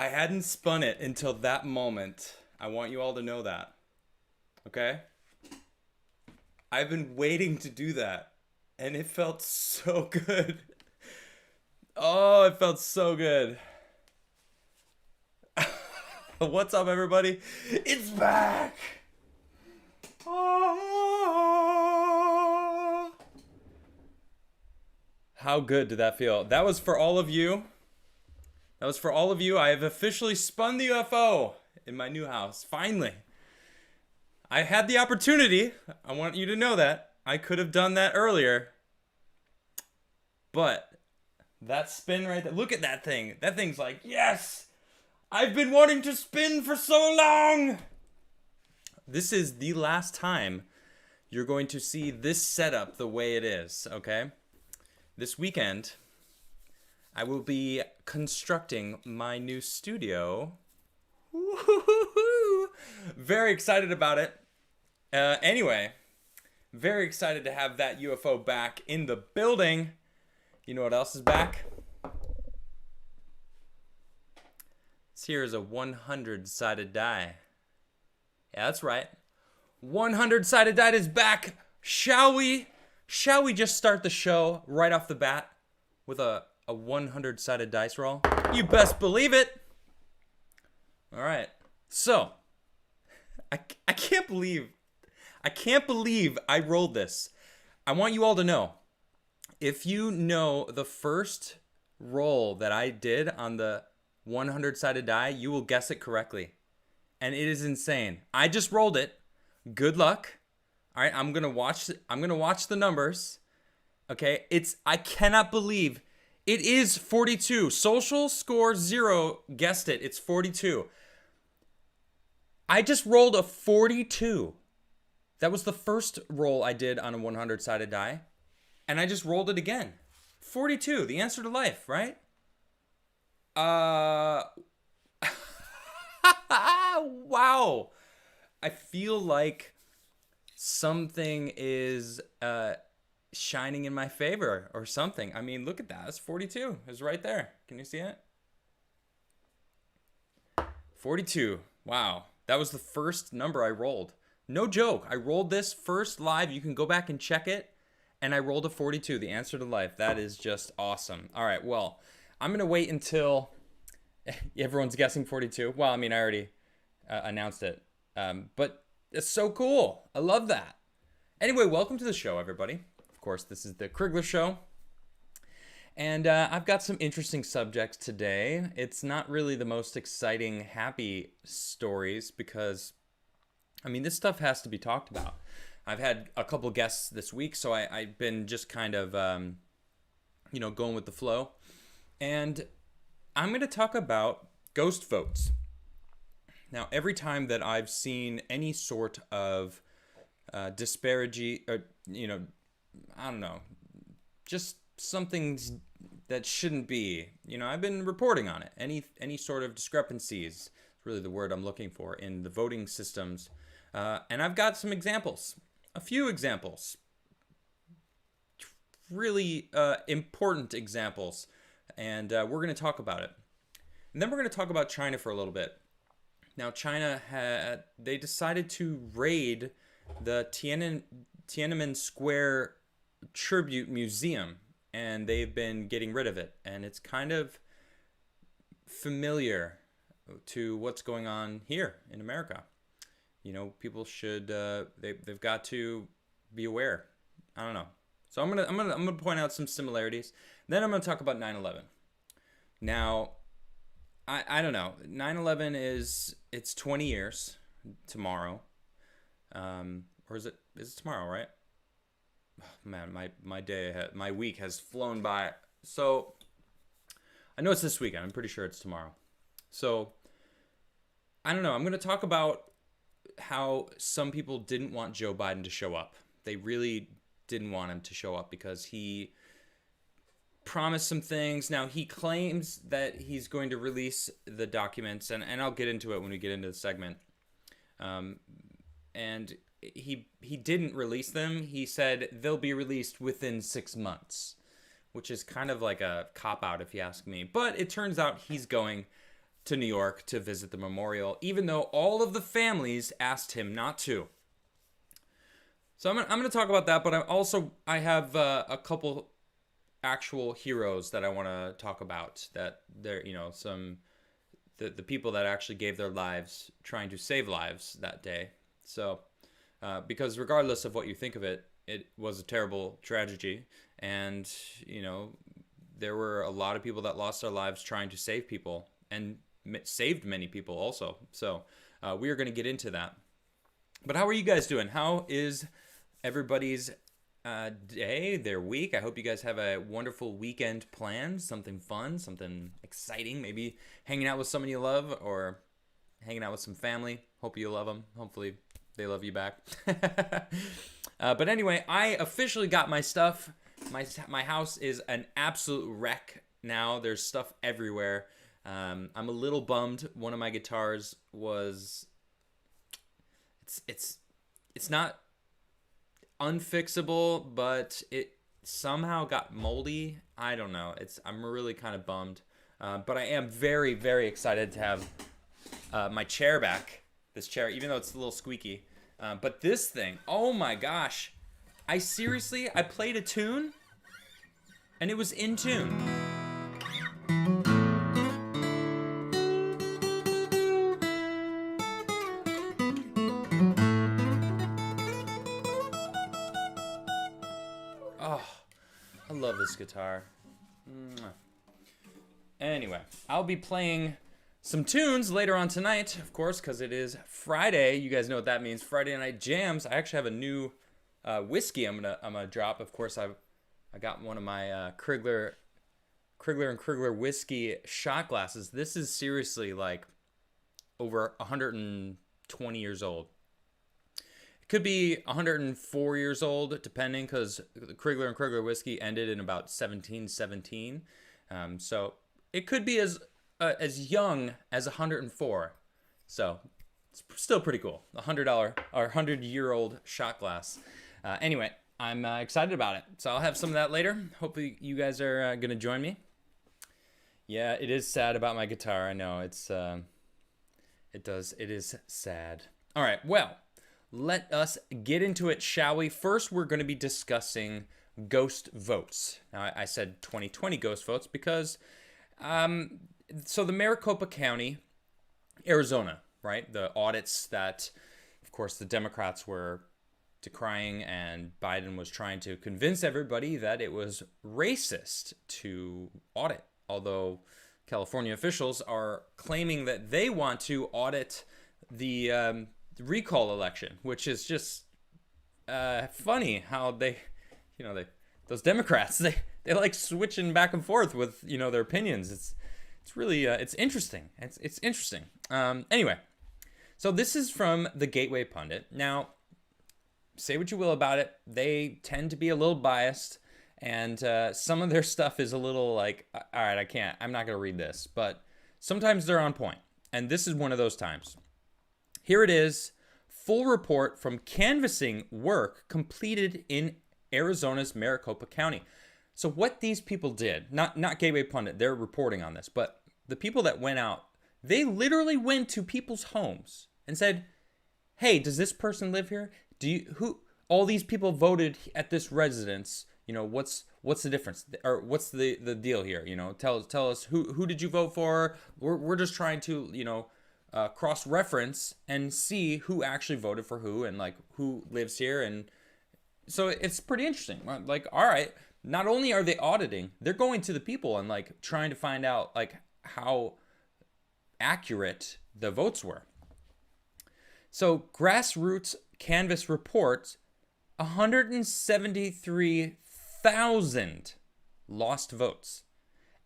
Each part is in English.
I hadn't spun it until that moment. I want you all to know that. Okay? I've been waiting to do that. And it felt so good. Oh, it felt so good. What's up, everybody? It's back! Oh. How good did that feel? That was for all of you. That was for all of you. I have officially spun the UFO in my new house. Finally. I had the opportunity. I want you to know that. I could have done that earlier. But that spin right there. Look at that thing. That thing's like, yes! I've been wanting to spin for so long! This is the last time you're going to see this setup the way it is, okay? This weekend, I will be constructing my new studio. Woo-hoo-hoo-hoo. Very excited about it. Anyway, very excited to have that UFO back in the building. You know what else is back? This here is a 100-sided die. Yeah, that's right. 100-sided die is back. Shall we just start the show right off the bat with a 100-sided dice roll? You best believe it. All right. So, I can't believe I rolled this. I want you all to know, if you know the first roll that I did on the 100-sided die, you will guess it correctly. And it is insane. I just rolled it. Good luck. All right, I'm going to watch the numbers. Okay? I cannot believe it is 42. Social score 0 guessed it. It's 42. I just rolled a 42. That was the first roll I did on a 100-sided die. And I just rolled it again. 42, the answer to life, right? Wow. I feel like something is shining in my favor or something. I mean, look at that. It's 42. It's right there. Can you see it? 42. Wow. That was the first number I rolled. No joke. I rolled this first live. You can go back and check it. And I rolled a 42. The answer to life. That is just awesome. All right. Well, I'm going to wait until everyone's guessing 42. Well, I mean, I already announced it. But it's so cool. I love that. Anyway, welcome to the show, everybody. Of course, this is the Crigler Show. And I've got some interesting subjects today. It's not really the most exciting, happy stories because, I mean, this stuff has to be talked about. I've had a couple guests this week, so I've been just kind of, going with the flow. And I'm going to talk about ghost votes. Now, every time that I've seen any sort of disparity, or, I don't know, just something that shouldn't be, I've been reporting on it. Any sort of discrepancies is really the word I'm looking for in the voting systems. And I've got some examples, a few examples, really important examples. And we're going to talk about it. And then we're going to talk about China for a little bit. Now, China they decided to raid the Tiananmen Square Tribute Museum, and they've been getting rid of it. And it's kind of familiar to what's going on here in America. People should they've got to be aware. I don't know. So I'm gonna point out some similarities. Then I'm gonna talk about 9/11. Now, I don't know. 9/11 it's 20 years tomorrow, or is it tomorrow? Right? Oh, man, my week has flown by. So I know it's this weekend. I'm pretty sure it's tomorrow. So I don't know. I'm gonna talk about how some people didn't want Joe Biden to show up. They really didn't want him to show up because he promised some things. Now, he claims that he's going to release the documents, and I'll get into it when we get into the segment. And he didn't release them. He said they'll be released within 6 months, which is kind of like a cop-out if you ask me. But it turns out he's going to New York to visit the memorial, even though all of the families asked him not to. So I'm going to talk about that, but I have a couple actual heroes that I want to talk about, that they're, the people that actually gave their lives trying to save lives that day. So, because regardless of what you think of it, it was a terrible tragedy, and, there were a lot of people that lost their lives trying to save people, and saved many people also. So, we are going to get into that. But how are you guys doing? How is everybody's day, their week? I hope you guys have a wonderful weekend planned, something fun, something exciting, maybe hanging out with someone you love, or hanging out with some family. Hope you love them. Hopefully they love you back. But anyway, I officially got my stuff. My house is an absolute wreck now. There's stuff everywhere. I'm a little bummed. One of my guitars was, it's not unfixable, but it somehow got moldy. I don't know. I'm really kind of bummed. But I am very, very excited to have my chair back. This chair, even though it's a little squeaky. But this thing, oh my gosh. I played a tune, and it was in tune. Oh, I love this guitar. Anyway, I'll be playing some tunes later on tonight, of course, because it is Friday. You guys know what that means. Friday night jams. I actually have a new whiskey I'm gonna drop. Of course, I got one of my Crigler and Crigler whiskey shot glasses. This is seriously like over 120 years old. It could be 104 years old, depending, because the Crigler and Crigler whiskey ended in about 1717. So it could be as young as 104. So it's still pretty cool. $100 or 100-year-old shot glass. Anyway, I'm excited about it. So I'll have some of that later. Hopefully you guys are going to join me. Yeah, it is sad about my guitar. I know it is sad. All right. Well, let us get into it, shall we? First, we're going to be discussing ghost votes. Now, I said 2020 ghost votes because, so the Maricopa County, Arizona, right? The audits that, of course, the Democrats were decrying, and Biden was trying to convince everybody that it was racist to audit. Although California officials are claiming that they want to audit the recall election, which is just funny how those Democrats, they like switching back and forth with, their opinions. It's really, it's interesting. It's interesting. Anyway, so this is from the Gateway Pundit. Now, say what you will about it. They tend to be a little biased, and some of their stuff is a little like, all right, I'm not going to read this, but sometimes they're on point. And this is one of those times. Here it is. Full report from canvassing work completed in Arizona's Maricopa County. So what these people did, not Gateway Pundit, they're reporting on this, but the people that went out, they literally went to people's homes and said, hey, does this person live here? All these people voted at this residence, what's the difference, or what's the deal here? Tell us who did you vote for? We're just trying to, cross-reference and see who actually voted for who, and like who lives here. And so it's pretty interesting. Like, all right, not only are they auditing, they're going to the people and like trying to find out like how accurate the votes were. So grassroots canvas reports 173,000 lost votes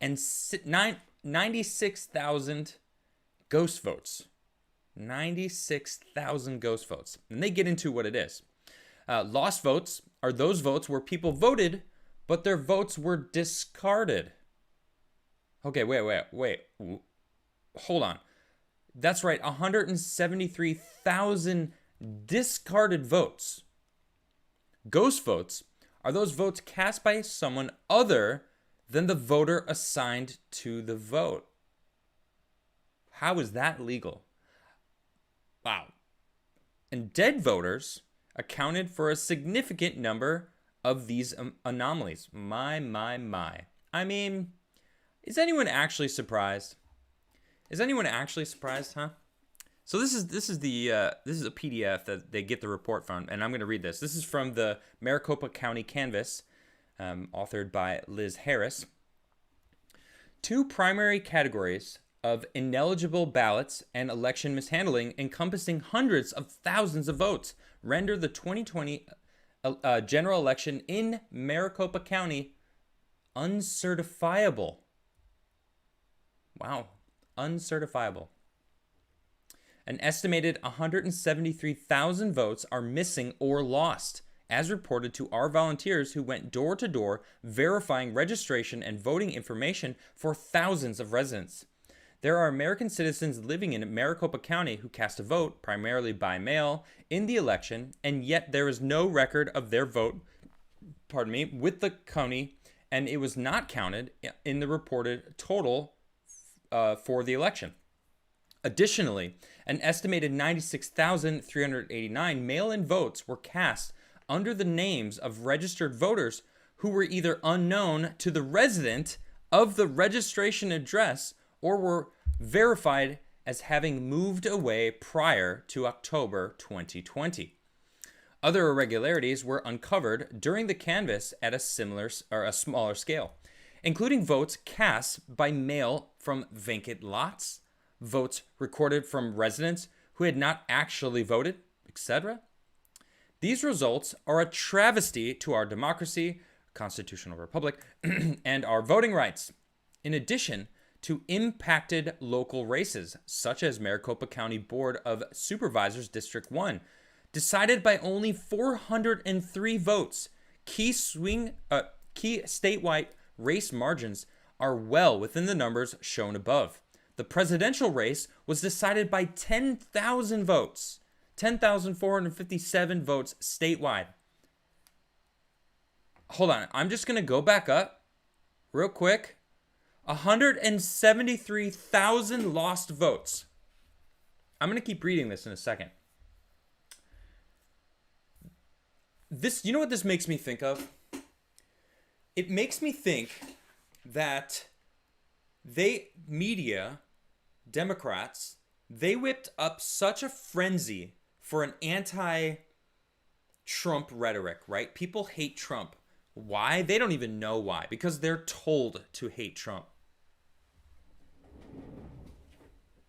and 96,000 ghost votes. 96,000 ghost votes. And they get into what it is. Lost votes are those votes where people voted, but their votes were discarded. Okay, wait. Hold on. That's right, 173,000 discarded votes. Ghost votes are those votes cast by someone other than the voter assigned to the vote. How is that legal? Wow. And dead voters accounted for a significant number of these anomalies. My. I mean, is anyone actually surprised? Is anyone actually surprised, huh? So this is a PDF that they get the report from, and I'm going to read this. This is from the Maricopa County Canvass, authored by Liz Harris. 2 primary categories of ineligible ballots and election mishandling encompassing hundreds of thousands of votes render the 2020 general election in Maricopa County uncertifiable. Wow, uncertifiable. An estimated 173,000 votes are missing or lost, as reported to our volunteers who went door to door verifying registration and voting information for thousands of residents. There are American citizens living in Maricopa County who cast a vote, primarily by mail, in the election, and yet there is no record of their vote, with the county, and it was not counted in the reported total for the election. Additionally, an estimated 96,389 mail-in votes were cast under the names of registered voters who were either unknown to the resident of the registration address or were verified as having moved away prior to October 2020. Other irregularities were uncovered during the canvass at a smaller scale, including votes cast by mail from vacant lots, votes recorded from residents who had not actually voted, etc. These results are a travesty to our democracy, constitutional republic, and our voting rights. In addition to impacted local races, such as Maricopa County Board of Supervisors District 1, decided by only 403 votes. Key statewide race margins are well within the numbers shown above. The presidential race was decided by 10,000 votes, 10,457 votes statewide. Hold on, I'm just going to go back up real quick. 173,000 lost votes. I'm going to keep reading this in a second. You know what this makes me think of? It makes me think that Democrats, they whipped up such a frenzy for an anti-Trump rhetoric, right? People hate Trump. Why? They don't even know why, because they're told to hate Trump.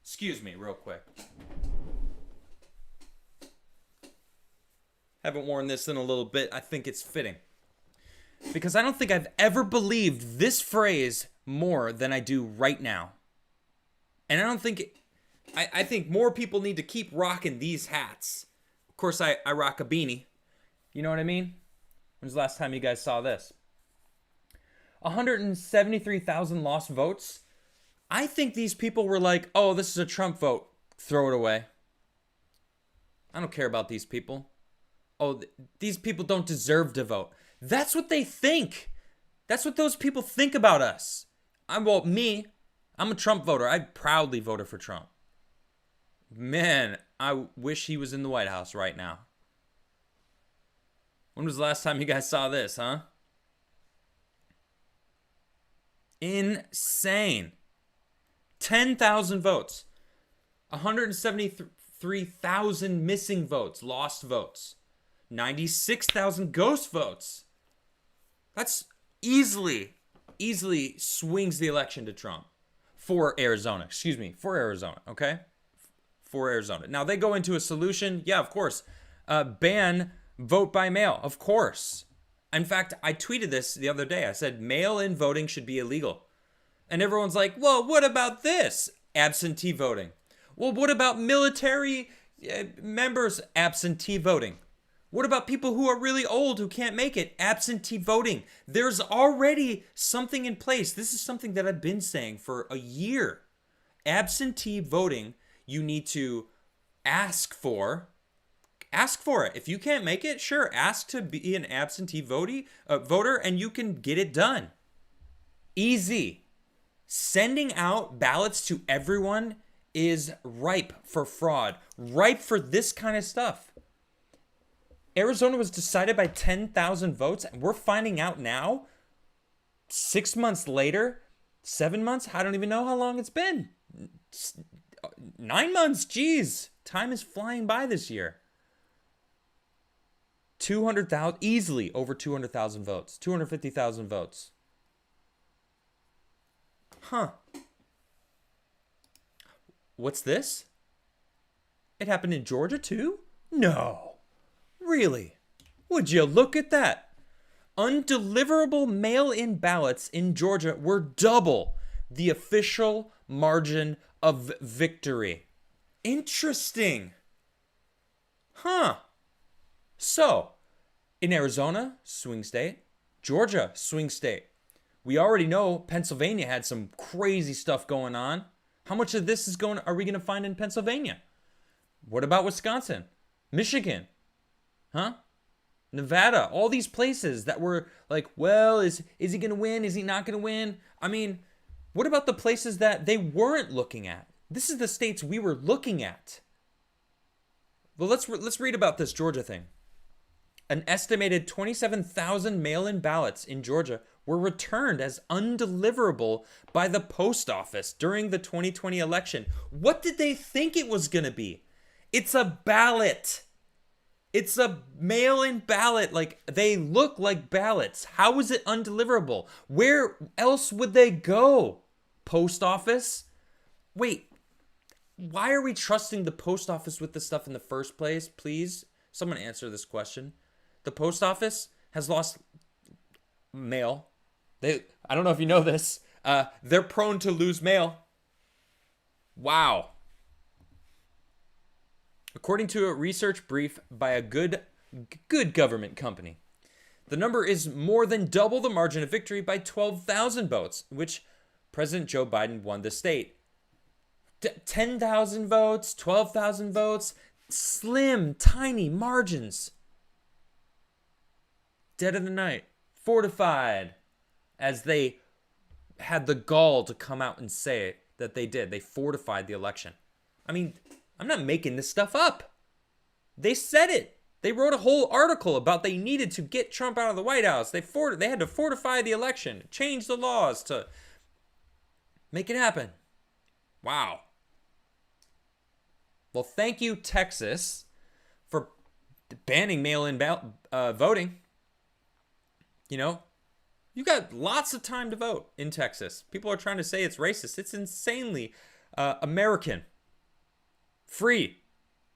Excuse me, real quick. Haven't worn this in a little bit. I think it's fitting. Because I don't think I've ever believed this phrase more than I do right now. And I don't think... I think more people need to keep rocking these hats. Of course, I rock a beanie. You know what I mean? When's the last time you guys saw this? 173,000 lost votes. I think these people were like, oh, this is a Trump vote. Throw it away. I don't care about these people. Oh, these people don't deserve to vote. That's what they think. That's what those people think about us. I'm a Trump voter. I proudly voted for Trump. Man, I wish he was in the White House right now. When was the last time you guys saw this, huh? Insane. 10,000 votes. 173,000 missing votes, lost votes. 96,000 ghost votes. That's easily swings the election to Trump. For Arizona, okay? For Arizona. Now, they go into a solution. Yeah, of course. Ban vote by mail, of course. In fact, I tweeted this the other day. I said mail-in voting should be illegal. And everyone's like, well, what about this? Absentee voting. Well, what about military members absentee voting? What about people who are really old who can't make it? Absentee voting. There's already something in place. This is something that I've been saying for a year. Absentee voting, you need to ask for it. If you can't make it, sure, ask to be an absentee voter and you can get it done. Easy. Sending out ballots to everyone is ripe for fraud, ripe for this kind of stuff. Arizona was decided by 10,000 votes, and we're finding out now, 6 months later, 7 months, I don't even know how long it's been. 9 months, geez. Time is flying by this year. 200,000, easily over 200,000 votes, 250,000 votes. Huh. What's this? It happened in Georgia too? No. Really? Would you look at that? Undeliverable mail-in ballots in Georgia were double the official margin of victory. Interesting. Huh. So, in Arizona, swing state. Georgia, swing state. We already know Pennsylvania had some crazy stuff going on. How much of this are we going to find in Pennsylvania? What about Wisconsin? Michigan? Huh? Nevada? All these places that were like, well, is he going to win? Is he not going to win? I mean, what about the places that they weren't looking at? This is the states we were looking at. Well, let's read about this Georgia thing. An estimated 27,000 mail-in ballots in Georgia were returned as undeliverable by the post office during the 2020 election. What did they think it was going to be? It's a ballot. It's a mail-in ballot. Like, they look like ballots. How is it undeliverable? Where else would they go? Post office? Wait, why are we trusting the post office with this stuff in the first place? Please, someone answer this question. The post office has lost mail. I don't know if you know this. They're prone to lose mail. Wow. According to a research brief by a good government company, the number is more than double the margin of victory by 12,000 votes, which President Joe Biden won the state. 10,000 votes, 12,000 votes, slim, tiny margins. Dead of the night, fortified, as they had the gall to come out and say it, that they did. They fortified the election. I mean, I'm not making this stuff up. They said it. They wrote a whole article about they needed to get Trump out of the White House. They had to fortify the election, change the laws to make it happen. Wow. Well, thank you, Texas, for banning mail-in voting. You know, you got lots of time to vote in Texas. People are trying to say it's racist. It's insanely American. Free.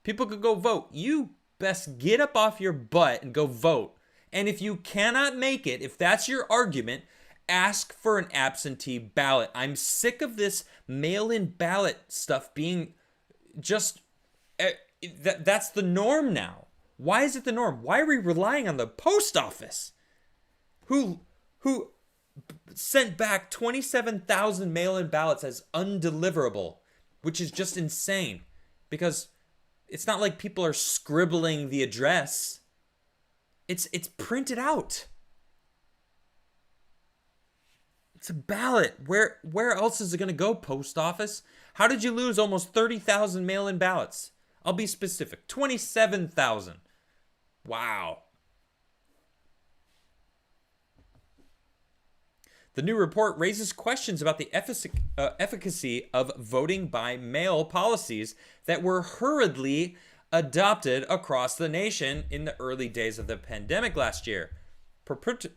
People could go vote. You best get up off your butt and go vote. And if you cannot make it, if that's your argument, ask for an absentee ballot. I'm sick of this mail-in ballot stuff being just... that's the norm now. Why is it the norm? Why are we relying on the post office? Who sent back 27,000 mail-in ballots as undeliverable, which is just insane. Because it's not like people are scribbling the address. It's printed out. It's a ballot. Where else is it going to go, post office? How did you lose almost 30,000 mail-in ballots? I'll be specific. 27,000. Wow. The new report raises questions about the efficacy of voting by mail policies that were hurriedly adopted across the nation in the early days of the pandemic last year, purportedly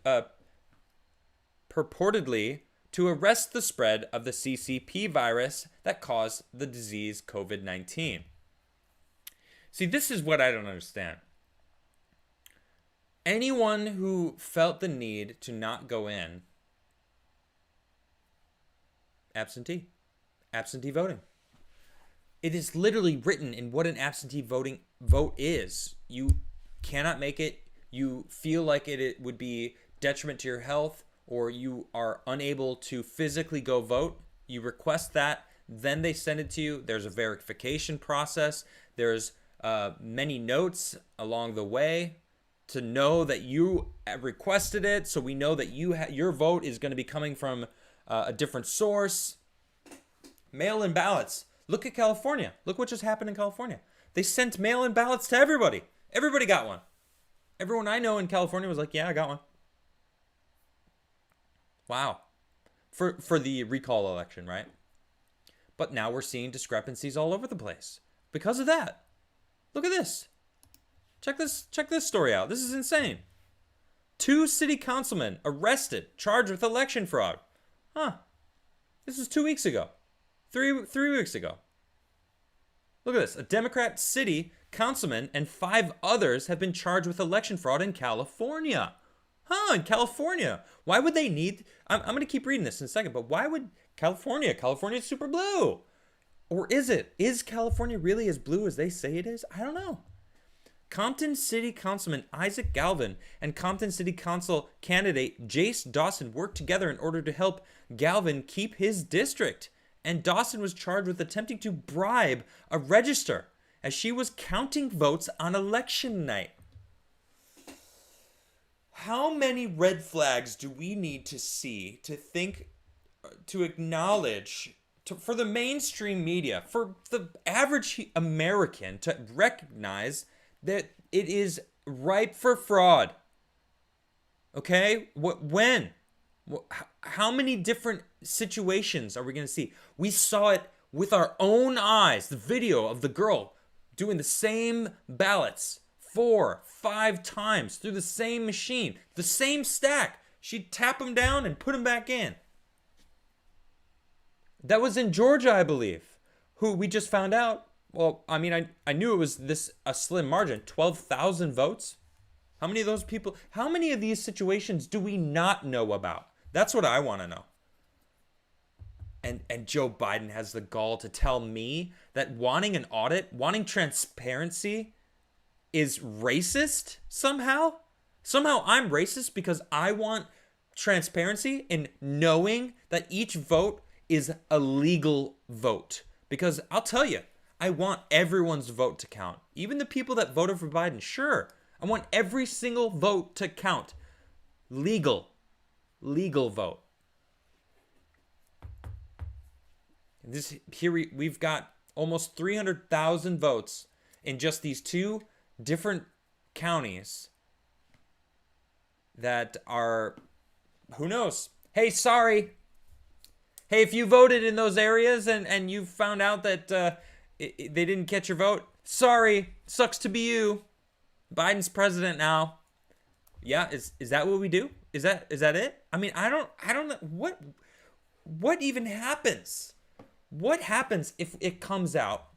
to arrest the spread of the CCP virus that caused the disease COVID-19. See, this is what I don't understand. Anyone who felt the need to not go in, absentee voting. It is literally written in what an absentee vote is. You cannot make it. You feel like it would be detriment to your health, or you are unable to physically go vote. You request that, then they send it to you. There's a verification process. There's many notes along the way to know that you requested it, so we know that your vote is going to be coming from a different source. Mail-in ballots. Look at California. Look what just happened in California. They sent mail-in ballots to everybody. Everybody got one. Everyone I know in California was like, yeah, I got one. Wow. For the recall election, right? But now we're seeing discrepancies all over the place because of that. Look at this. Check this story out. This is insane. 2 city councilmen arrested, charged with election fraud. Huh. This was 2 weeks ago. Three weeks ago. Look at this. A Democrat city councilman and 5 others have been charged with election fraud in California. Huh, in California. Why would they need... I'm going to keep reading this in a second, but why would California? California's super blue. Or is it? Is California really as blue as they say it is? I don't know. Compton City Councilman Isaac Galvin and Compton City Council candidate Jace Dawson worked together in order to help Galvin keep his district. And Dawson was charged with attempting to bribe a register as she was counting votes on election night. How many red flags do we need to see to think, to acknowledge, for the mainstream media, for the average American to recognize that it is ripe for fraud? Okay? When? How many different situations are we going to see? We saw it with our own eyes. The video of the girl doing the same ballots 4, 5 times through the same machine, the same stack. She'd tap them down and put them back in. That was in Georgia, I believe, who we just found out. Well, I mean, I knew it was a slim margin, 12,000 votes. How many of those people, how many of these situations do we not know about? That's what I want to know. And Joe Biden has the gall to tell me that wanting an audit, wanting transparency is racist somehow? Somehow I'm racist because I want transparency in knowing that each vote is a legal vote. Because I'll tell you, I want everyone's vote to count. Even the people that voted for Biden, sure. I want every single vote to count. Legal vote. Here we've got almost 300,000 votes in just these 2 different counties that are, who knows? Hey, sorry. Hey, if you voted in those areas and you found out that they didn't catch your vote, sorry, sucks to be you. Biden's president now. Yeah, is that what we do? Is that it? I mean, I don't know what even happens. What happens if it comes out,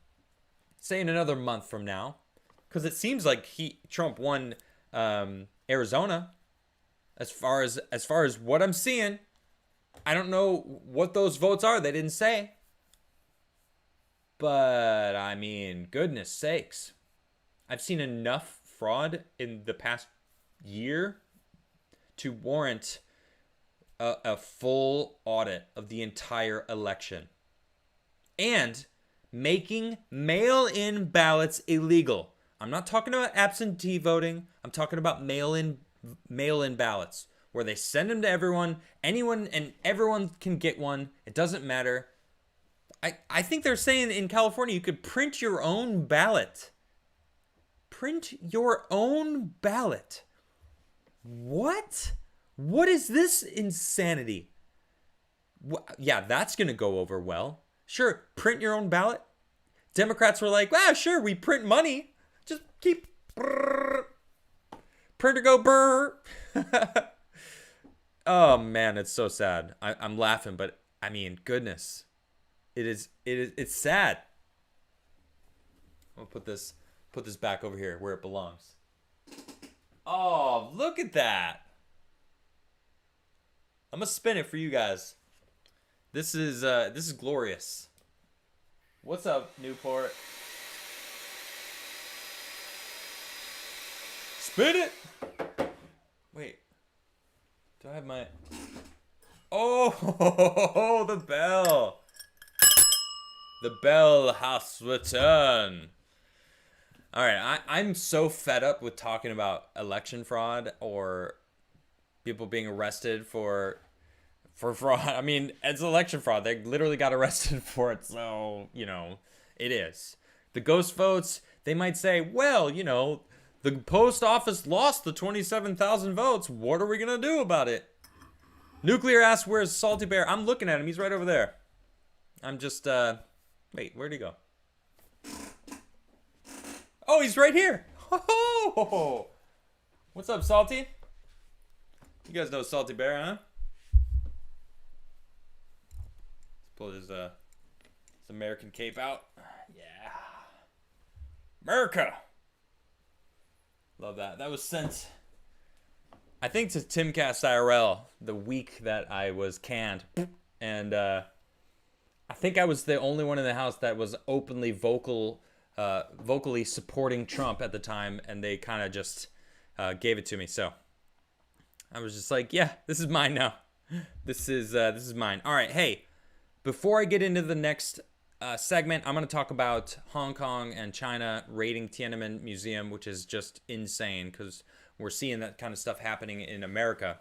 say in another month from now? Because it seems like Trump won Arizona. As far as what I'm seeing, I don't know what those votes are. They didn't say. But I mean, goodness sakes, I've seen enough fraud in the past year to warrant a full audit of the entire election. And making mail-in ballots illegal. I'm not talking about absentee voting. I'm talking about mail-in ballots where they send them to everyone. Anyone and everyone can get one. It doesn't matter. I think they're saying in California you could print your own ballot. Print your own ballot. What? What is this insanity? Yeah, that's going to go over well. Sure, print your own ballot. Democrats were like, wow, sure, we print money. Just keep brrr. Printer go brr. Oh man, it's so sad. I'm laughing, but I mean, goodness. It's sad. I'll put this back over here where it belongs. Oh, look at that. I'm gonna spin it for you guys. This is glorious. What's up, Newport? Spin it. Wait. Do I have my... Oh, the bell. The bell has returned. All right, I'm so fed up with talking about election fraud or people being arrested for for fraud. I mean, it's election fraud. They literally got arrested for it. So, it is. The ghost votes, they might say, well, the post office lost the 27,000 votes. What are we going to do about it? Nuclear asks, where's Salty Bear? I'm looking at him. He's right over there. I'm just, wait, where'd he go? Oh, he's right here. What's up, Salty? You guys know Salty Bear, huh? Let's pull his American cape out. Yeah. America. Love that. That was sent, I think, to Timcast IRL the week that I was canned. And I think I was the only one in the house that was openly vocally supporting Trump at the time, and they kind of just gave it to me. So I was just like, yeah, this is mine now. This is mine. All right, hey, before I get into the next segment, I'm going to talk about Hong Kong and China raiding Tiananmen Museum, which is just insane because we're seeing that kind of stuff happening in America.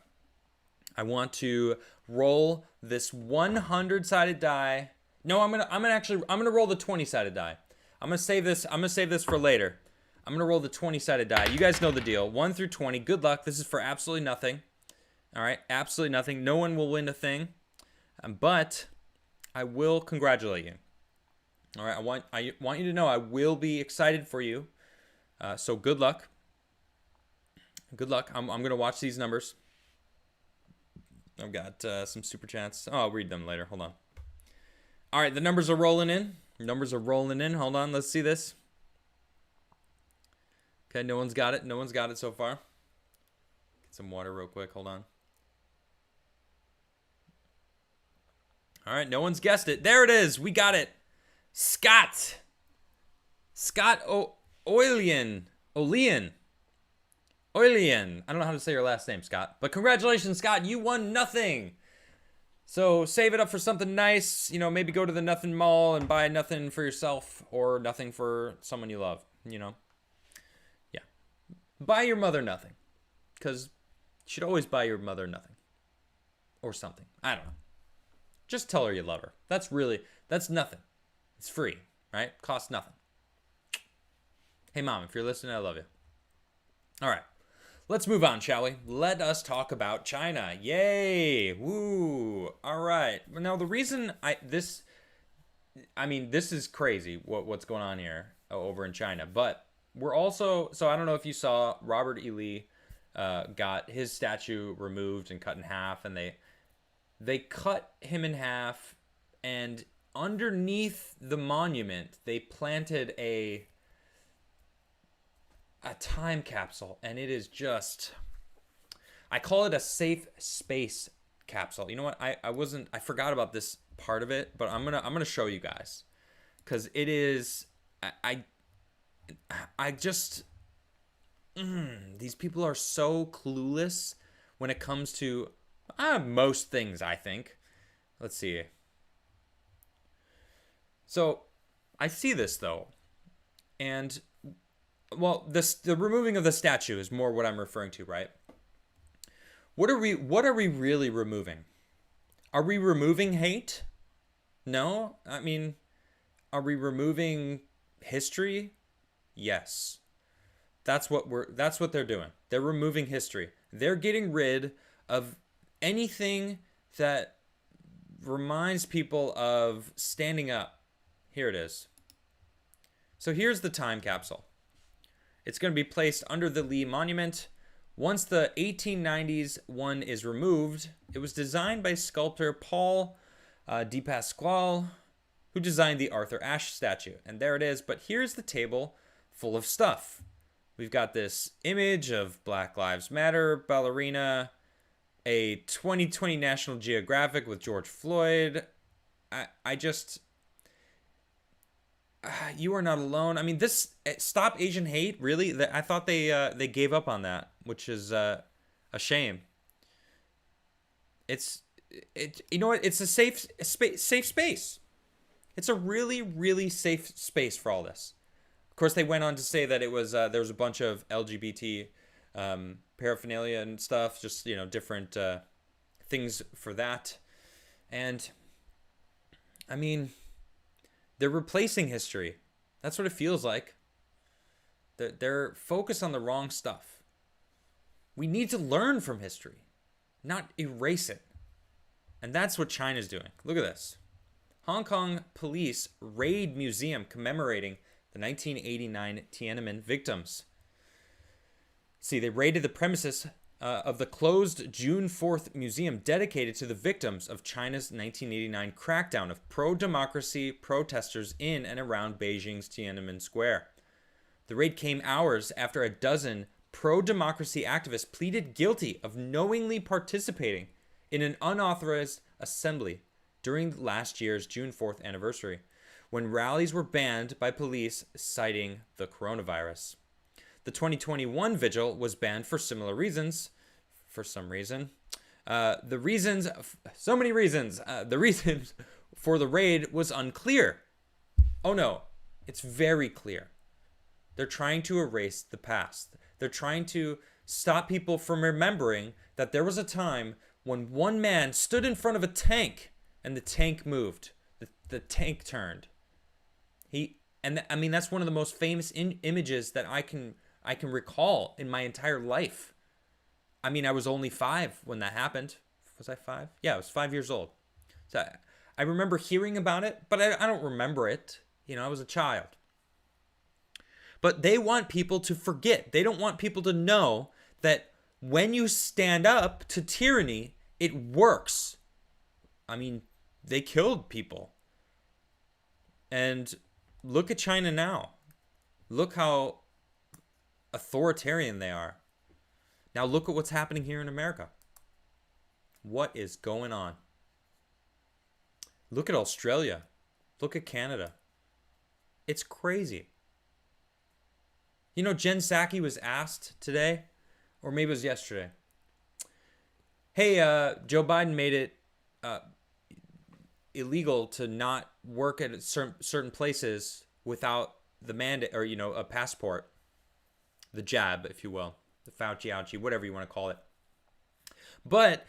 I want to roll this 100-sided die. No, I'm gonna roll the 20-sided die. I'm gonna save this for later. I'm gonna roll the 20-sided die. You guys know the deal. 1 through 20. Good luck. This is for absolutely nothing. All right, absolutely nothing. No one will win a thing, but I will congratulate you. All right, I want you to know I will be excited for you. So good luck. Good luck. I'm gonna watch these numbers. I've got some super chats. Oh, I'll read them later. Hold on. All right, the numbers are rolling in. Hold on, let's see this. Okay, no one's got it. No one's got it so far. Get some water real quick. Hold on. All right, no one's guessed it. There it is. We got it. Scott Olean. I don't know how to say your last name, Scott. But congratulations, Scott. You won nothing. So save it up for something nice. Maybe go to the Nothing Mall and buy nothing for yourself or nothing for someone you love. Yeah. Buy your mother nothing. Because you should always buy your mother nothing. Or something. I don't know. Just tell her you love her. That's nothing. It's free, right? Costs nothing. Hey, Mom, if you're listening, I love you. All right. Let's move on, shall we? Let us talk about China. Yay! Woo! All right. Now, the reason this is crazy what's going on here over in China. But we're also, so I don't know if you saw, Robert E. Lee got his statue removed and cut in half, and they cut him in half, and underneath the monument, they planted a time capsule, and it is just, I call it a safe space capsule. You know what? I forgot about this part of it, but I'm gonna show you guys, because it is, I just, these people are so clueless when it comes to most things, I think. Let's see. So I see this though, and well, the removing of the statue is more what I'm referring to, right? What are we really removing? Are we removing hate? No. I mean, are we removing history? Yes. That's what they're doing. They're removing history. They're getting rid of anything that reminds people of standing up. Here it is. So here's the time capsule. It's going to be placed under the Lee Monument. Once the 1890s one is removed, it was designed by sculptor Paul de Pasquale, who designed the Arthur Ashe statue. And there it is. But here's the table full of stuff. We've got this image of Black Lives Matter ballerina, a 2020 National Geographic with George Floyd. You are not alone. I mean, this Stop Asian Hate, really? I thought they gave up on that, which is a shame. You know what? It's a safe space. It's a really, really safe space for all this. Of course, they went on to say that it was there was a bunch of LGBT paraphernalia and stuff, just different things for that. And I mean, they're replacing history. That's what it feels like. They're focused on the wrong stuff. We need to learn from history, not erase it. And that's what China's doing. Look at this. Hong Kong police raid museum commemorating the 1989 Tiananmen victims. See, they raided the premises of the closed June 4th museum dedicated to the victims of China's 1989 crackdown of pro-democracy protesters in and around Beijing's Tiananmen Square. The raid came hours after a dozen pro-democracy activists pleaded guilty of knowingly participating in an unauthorized assembly during last year's June 4th anniversary, when rallies were banned by police citing the coronavirus. The 2021 vigil was banned for similar reasons. For some reason. The reasons for the raid was unclear. Oh no, it's very clear. They're trying to erase the past. They're trying to stop people from remembering that there was a time when one man stood in front of a tank and the tank moved. The tank turned. I mean, that's one of the most famous images that I can recall in my entire life. I mean, I was only 5 when that happened. Was I 5? Yeah, I was 5 years old. So I remember hearing about it, but I don't remember it. You know, I was a child. But they want people to forget. They don't want people to know that when you stand up to tyranny, it works. I mean, they killed people. And look at China now. Look how authoritarian they are. Now look at what's happening here in America. What is going on? Look at Australia. Look at Canada. It's crazy. You know, Jen Psaki was asked today, or maybe it was yesterday. Hey, Joe Biden made it illegal to not work at certain places without the mandate, or, you know, a passport. The jab, if you will. The Fauci-ouchie, whatever you want to call it. But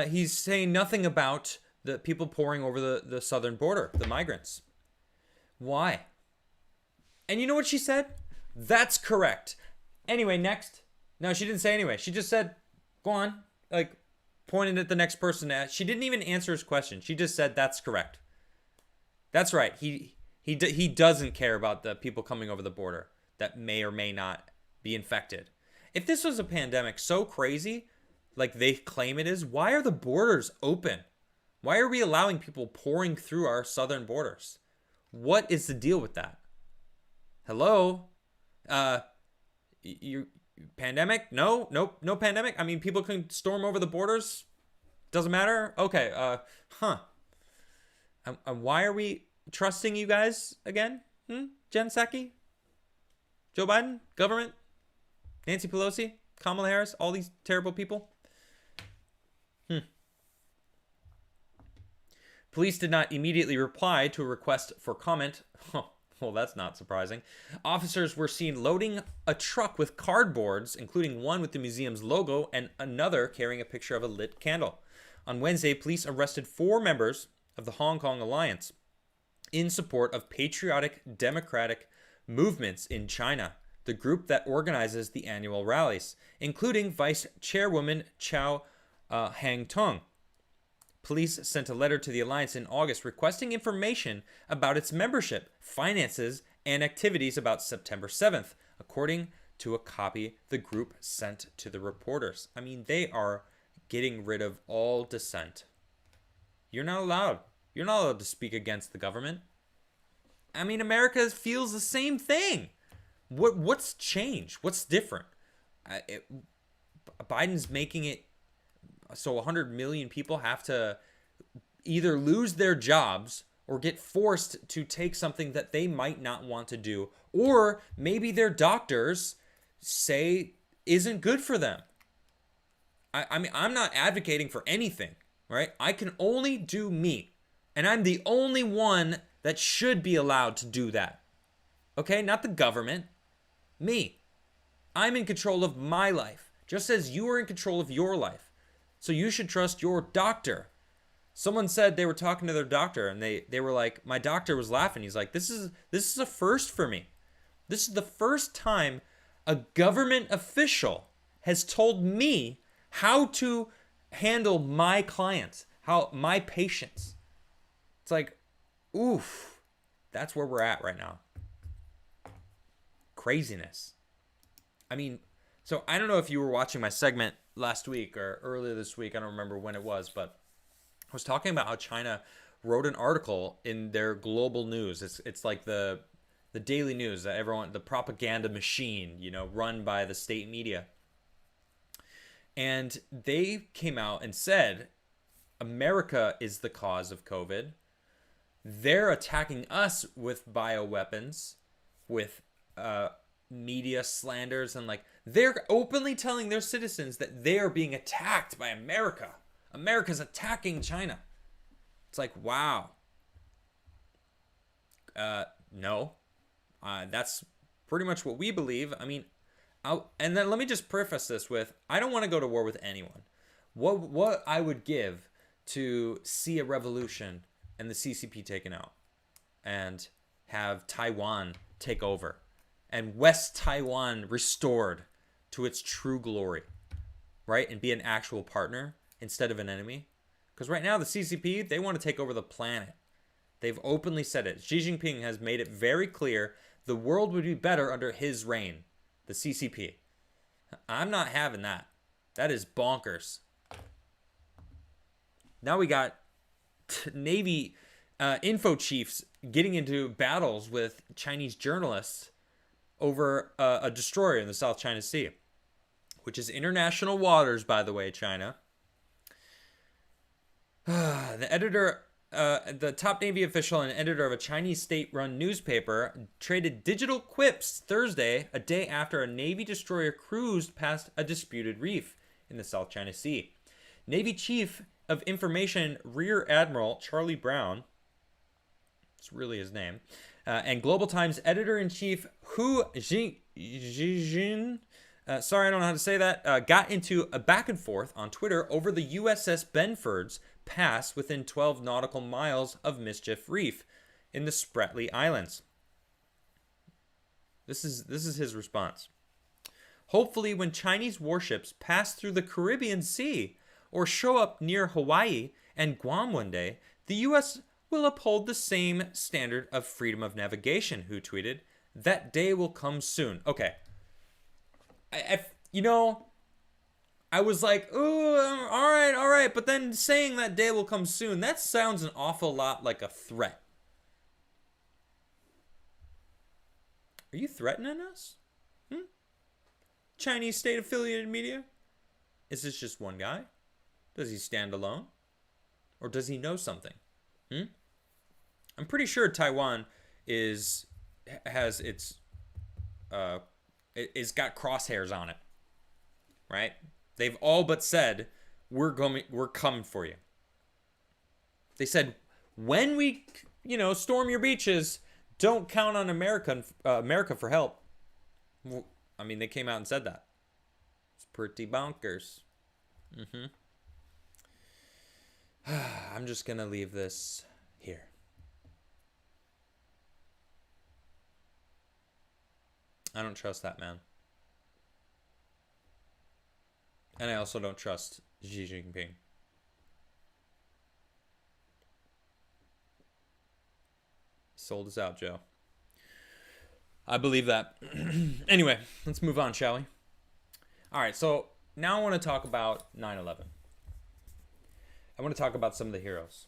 he's saying nothing about the people pouring over the southern border, the migrants. Why? And you know what she said? That's correct. Anyway, next. No, she didn't say anyway. She just said, go on. Like, pointed at the next person. She didn't even answer his question. She just said, that's correct. That's right. He doesn't care about the people coming over the border that may or may not be infected. If this was a pandemic so crazy, like they claim it is, why are the borders open? Why are we allowing people pouring through our southern borders? What is the deal with that? Hello? Pandemic? No pandemic? I mean, people can storm over the borders? Doesn't matter? Okay, why are we trusting you guys again? Jen Psaki? Joe Biden? Government? Nancy Pelosi? Kamala Harris? All these terrible people? Police did not immediately reply to a request for comment. Well, that's not surprising. Officers were seen loading a truck with cardboards, including one with the museum's logo and another carrying a picture of a lit candle. On Wednesday, police arrested 4 members of the Hong Kong Alliance in support of patriotic democratic movements in China, the group that organizes the annual rallies, including Vice Chairwoman Chow Hang-tung. Police sent a letter to the Alliance in August requesting information about its membership, finances, and activities about September 7th, according to a copy the group sent to the reporters. I mean, they are getting rid of all dissent. You're not allowed. You're not allowed to speak against the government. I mean, America feels the same thing. What's changed? What's different? Biden's making it so 100 million people have to either lose their jobs or get forced to take something that they might not want to do, or maybe their doctors say isn't good for them. I mean, I'm not advocating for anything, right? I can only do me, and I'm the only one that should be allowed to do that. Okay? Not the government. Me. I'm in control of my life, just as you are in control of your life. So you should trust your doctor. Someone said they were talking to their doctor, and they were like, my doctor was laughing. He's like, this is a first for me. This is the first time a government official has told me how to handle my clients, how my patients. It's like, oof, that's where we're at right now. Craziness. I mean, so I don't know if you were watching my segment last week or earlier this week. I don't remember when it was, but I was talking about how China wrote an article in their global news. It's like the daily news that everyone, the propaganda machine, run by the state media. And they came out and said, America is the cause of COVID. They're attacking us with bioweapons, with media slanders, and like they're openly telling their citizens that they are being attacked by America. America's attacking China. It's like, wow. No. That's pretty much what we believe. I mean, and then let me just preface this with, I don't want to go to war with anyone. What I would give to see a revolution and the CCP taken out and have Taiwan take over and West Taiwan restored to its true glory, right? And be an actual partner instead of an enemy. Because right now the CCP, they want to take over the planet. They've openly said it. Xi Jinping has made it very clear the world would be better under his reign, the CCP. I'm not having that. That is bonkers. Now we got Navy info chiefs getting into battles with Chinese journalists over a destroyer in the South China Sea, which is international waters, by the way, China. The top Navy official and editor of a Chinese state-run newspaper traded digital quips Thursday, a day after a Navy destroyer cruised past a disputed reef in the South China Sea. Navy Chief of Information Rear Admiral Charlie Brown, it's really his name, and Global Times editor-in-chief Hu Zhijin, sorry I don't know how to say that, got into a back and forth on Twitter over the USS Benford's pass within 12 nautical miles of Mischief Reef in the Spratly Islands. This is his response. Hopefully, when Chinese warships pass through the Caribbean Sea or show up near Hawaii and Guam one day, the U.S. will uphold the same standard of freedom of navigation, Hu tweeted. That day will come soon. Okay. I was like, oh, all right. But then saying that day will come soon, that sounds an awful lot like a threat. Are you threatening us? Chinese state-affiliated media? Is this just one guy? Does he stand alone? Or does he know something? I'm pretty sure Taiwan has its it's got crosshairs on it, right? They've all but said we're coming for you. They said when we storm your beaches, don't count on America for help. Well, I mean, they came out and said that. It's pretty bonkers. I'm just gonna leave this here. I don't trust that man. And I also don't trust Xi Jinping. Sold us out, Joe. I believe that. Anyway, let's move on, shall we? All right, so now I want to talk about 9/11. I want to talk about some of the heroes.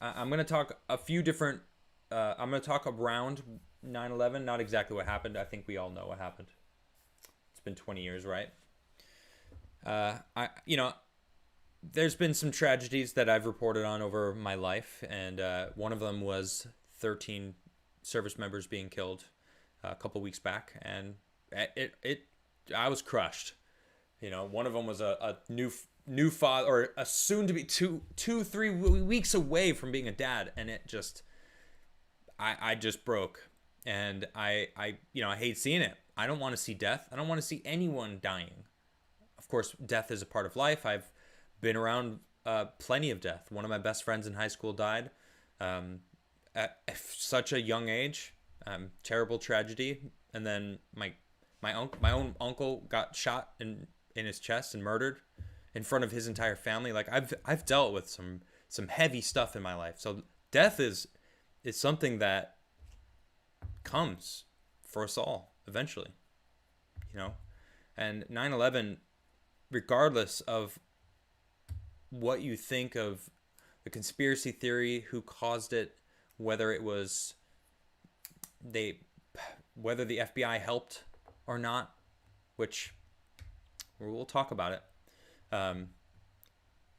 I'm going to talk a few different... I'm going to talk around 9/11, not exactly what happened. I think we all know what happened. It's been 20 years, right? There's been some tragedies that I've reported on over my life, and one of them was 13 service members being killed a couple weeks back, and I was crushed. One of them was a new father, or a soon to be 3 weeks away from being a dad, and it just I just broke, and I hate seeing it. I don't want to see death. I don't want to see anyone dying. Of course, death is a part of life. I've been around plenty of death. One of my best friends in high school died at such a young age. Terrible tragedy. And then my own uncle got shot in his chest and murdered in front of his entire family. Like I've dealt with some heavy stuff in my life. So death is something that comes for us all eventually, you know. And 9/11, regardless of what you think of the conspiracy theory, who caused it, whether it was whether the FBI helped or not, which we'll talk about it.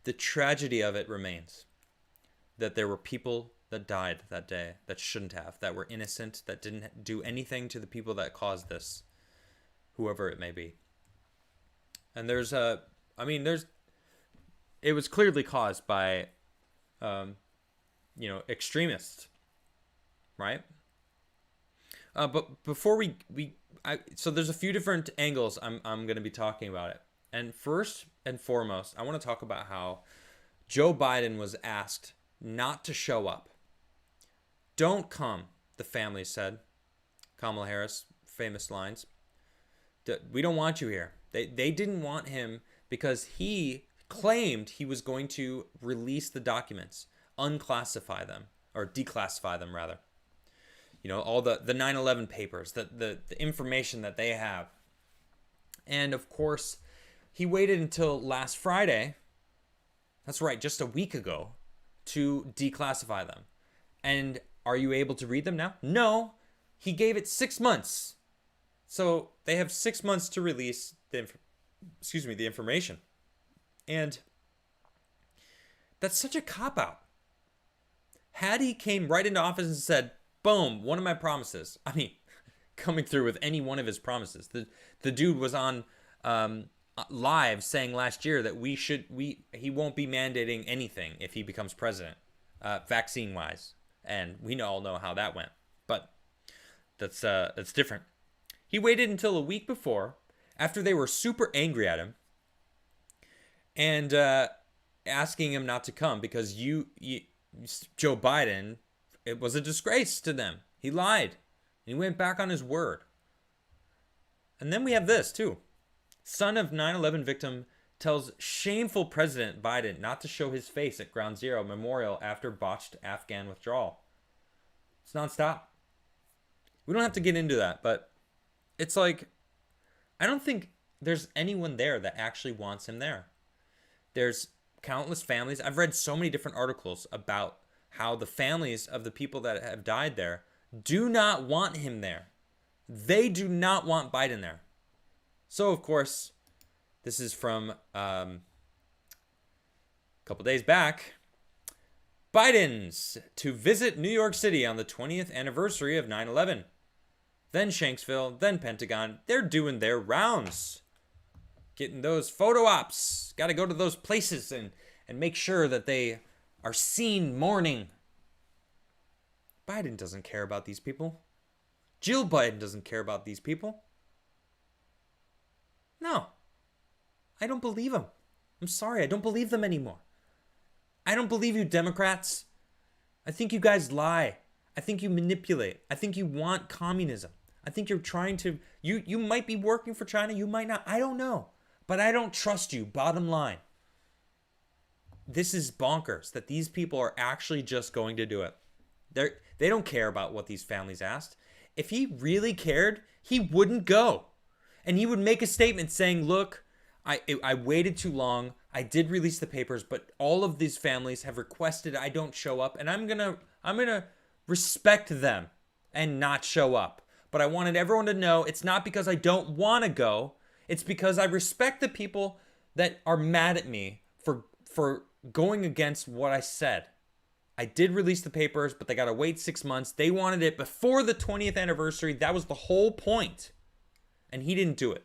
The tragedy of it remains that there were people that died that day that shouldn't have, that were innocent, that didn't do anything to the people that caused this, whoever it may be. And it was clearly caused by, extremists, right? But before so there's a few different angles I'm going to be talking about it. And first and foremost, I want to talk about how Joe Biden was asked not to show up. Don't come, the family said. Kamala Harris, famous lines. We don't want you here. They didn't want him because he claimed he was going to release the documents, unclassify them, or declassify them rather. You know, all the 9/11 papers, the information that they have. And of course, he waited until last Friday, that's right, just a week ago, to declassify them. And are you able to read them now? No, he gave it 6 months. So they have 6 months to release the information. And that's such a cop-out. Had he came right into office and said, boom, one of my promises. I mean, coming through with any one of his promises. The dude was on live saying last year that he won't be mandating anything if he becomes president, vaccine-wise. And we all know how that went. But that's different. He waited until a week before, after they were super angry at him, and asking him not to come because Joe Biden, it was a disgrace to them. He lied. He went back on his word. And then we have this too. Son of 9/11 victim tells shameful President Biden not to show his face at Ground Zero Memorial after botched Afghan withdrawal. It's nonstop. We don't have to get into that, but it's like, I don't think there's anyone there that actually wants him there. There's countless families. I've read so many different articles about how the families of the people that have died there do not want him there. They do not want Biden there. So, of course, this is from a couple days back. Biden's to visit New York City on the 20th anniversary of 9/11. Then Shanksville, then Pentagon. They're doing their rounds. Getting those photo ops. Got to go to those places and make sure that they are seen mourning. Biden doesn't care about these people. Jill Biden doesn't care about these people. No. I don't believe them. I'm sorry, I don't believe them anymore. I don't believe you Democrats. I think you guys lie. I think you manipulate. I think you want communism. I think you're trying to... You might be working for China, you might not. I don't know. But I don't trust you, bottom line. This is bonkers that these people are actually just going to do it. They don't care about what these families asked. If he really cared, he wouldn't go. And he would make a statement saying, look, I waited too long. I did release the papers, but all of these families have requested I don't show up, and I'm gonna respect them and not show up. But I wanted everyone to know it's not because I don't want to go. It's because I respect the people that are mad at me for going against what I said. I did release the papers, but they got to wait 6 months. They wanted it before the 20th anniversary. That was the whole point. And he didn't do it.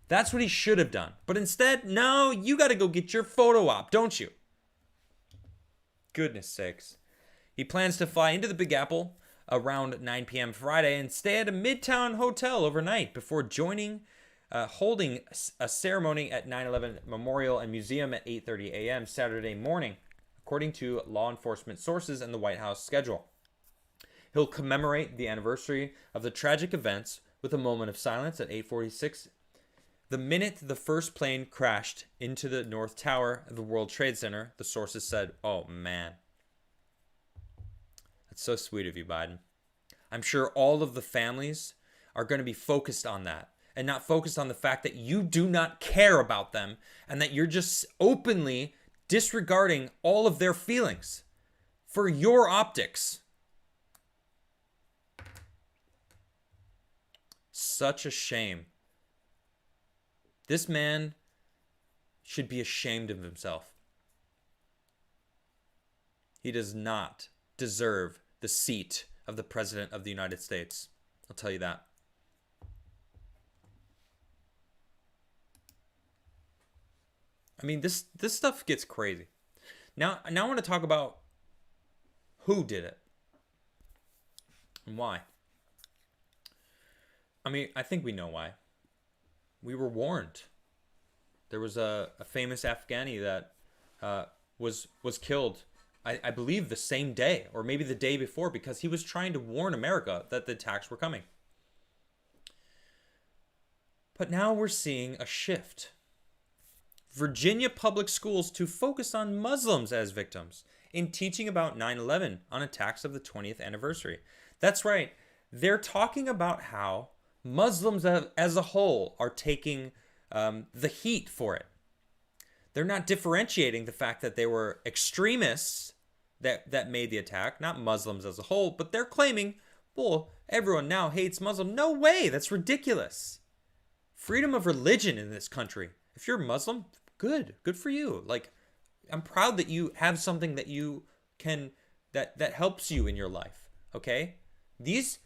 That's what he should have done. But instead, no, you got to go get your photo op, don't you? Goodness sakes. He plans to fly into the Big Apple around 9 p.m. Friday and stay at a Midtown hotel overnight before joining holding a ceremony at 9/11 Memorial and Museum at 8:30 a.m. Saturday morning, according to law enforcement sources and the White House schedule. He'll commemorate the anniversary of the tragic events with a moment of silence at 8:46. The minute the first plane crashed into the North Tower of the World Trade Center, the sources said, "Oh man, that's so sweet of you, Biden." I'm sure all of the families are going to be focused on that and not focused on the fact that you do not care about them and that you're just openly disregarding all of their feelings for your optics. Such a shame. This man should be ashamed of himself. He does not deserve the seat of the President of the United States. I'll tell you that. I mean, this stuff gets crazy. Now I want to talk about who did it and why. I mean, I think we know why. We were warned. There was a famous Afghani that was killed, I believe, the same day or maybe the day before, because he was trying to warn America that the attacks were coming. But now we're seeing a shift. Virginia public schools to focus on Muslims as victims in teaching about 9/11 on attacks of the 20th anniversary. That's right. They're talking about how Muslims as a whole are taking the heat for it. They're not differentiating the fact that they were extremists that made the attack, not Muslims as a whole, but they're claiming, well, everyone now hates Muslim. No way, that's ridiculous. Freedom of religion in this country. If you're Muslim, good for you. Like, I'm proud that you have something that you can, that helps you in your life, okay? These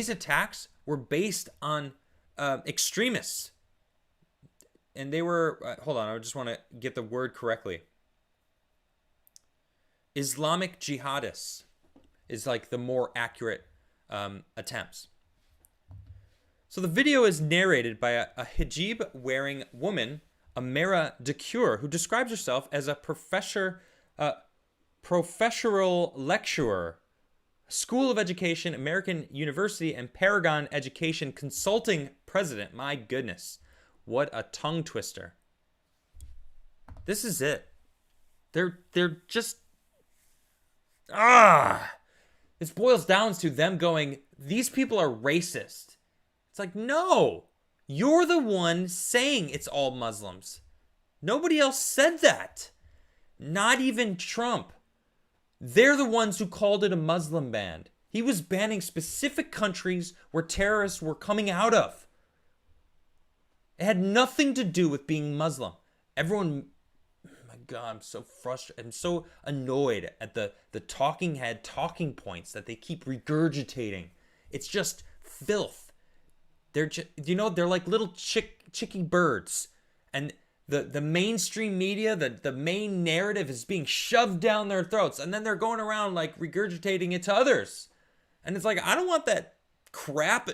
attacks were based on extremists. And they were, hold on, I just want to get the word correctly. Islamic jihadists is like the more accurate attempts. So the video is narrated by a hijab-wearing woman, Amira Dekur, who describes herself as a professional lecturer, School of Education, American University, and Paragon Education Consulting president. My goodness, what a tongue twister. This is it. They're just This boils down to them going, these people are racist. It's like, no, you're the one saying it's all Muslims. Nobody else said that. Not even Trump. They're the ones who called it a Muslim ban. He was banning specific countries where terrorists were coming out of. It had nothing to do with being Muslim. Everyone, oh my God, I'm so frustrated. I'm so annoyed at the talking head talking points that they keep regurgitating. It's just filth. They're just, they're like little chicky birds. And the mainstream media, the main narrative is being shoved down their throats. And then they're going around like regurgitating it to others. And it's like, I don't want that crap.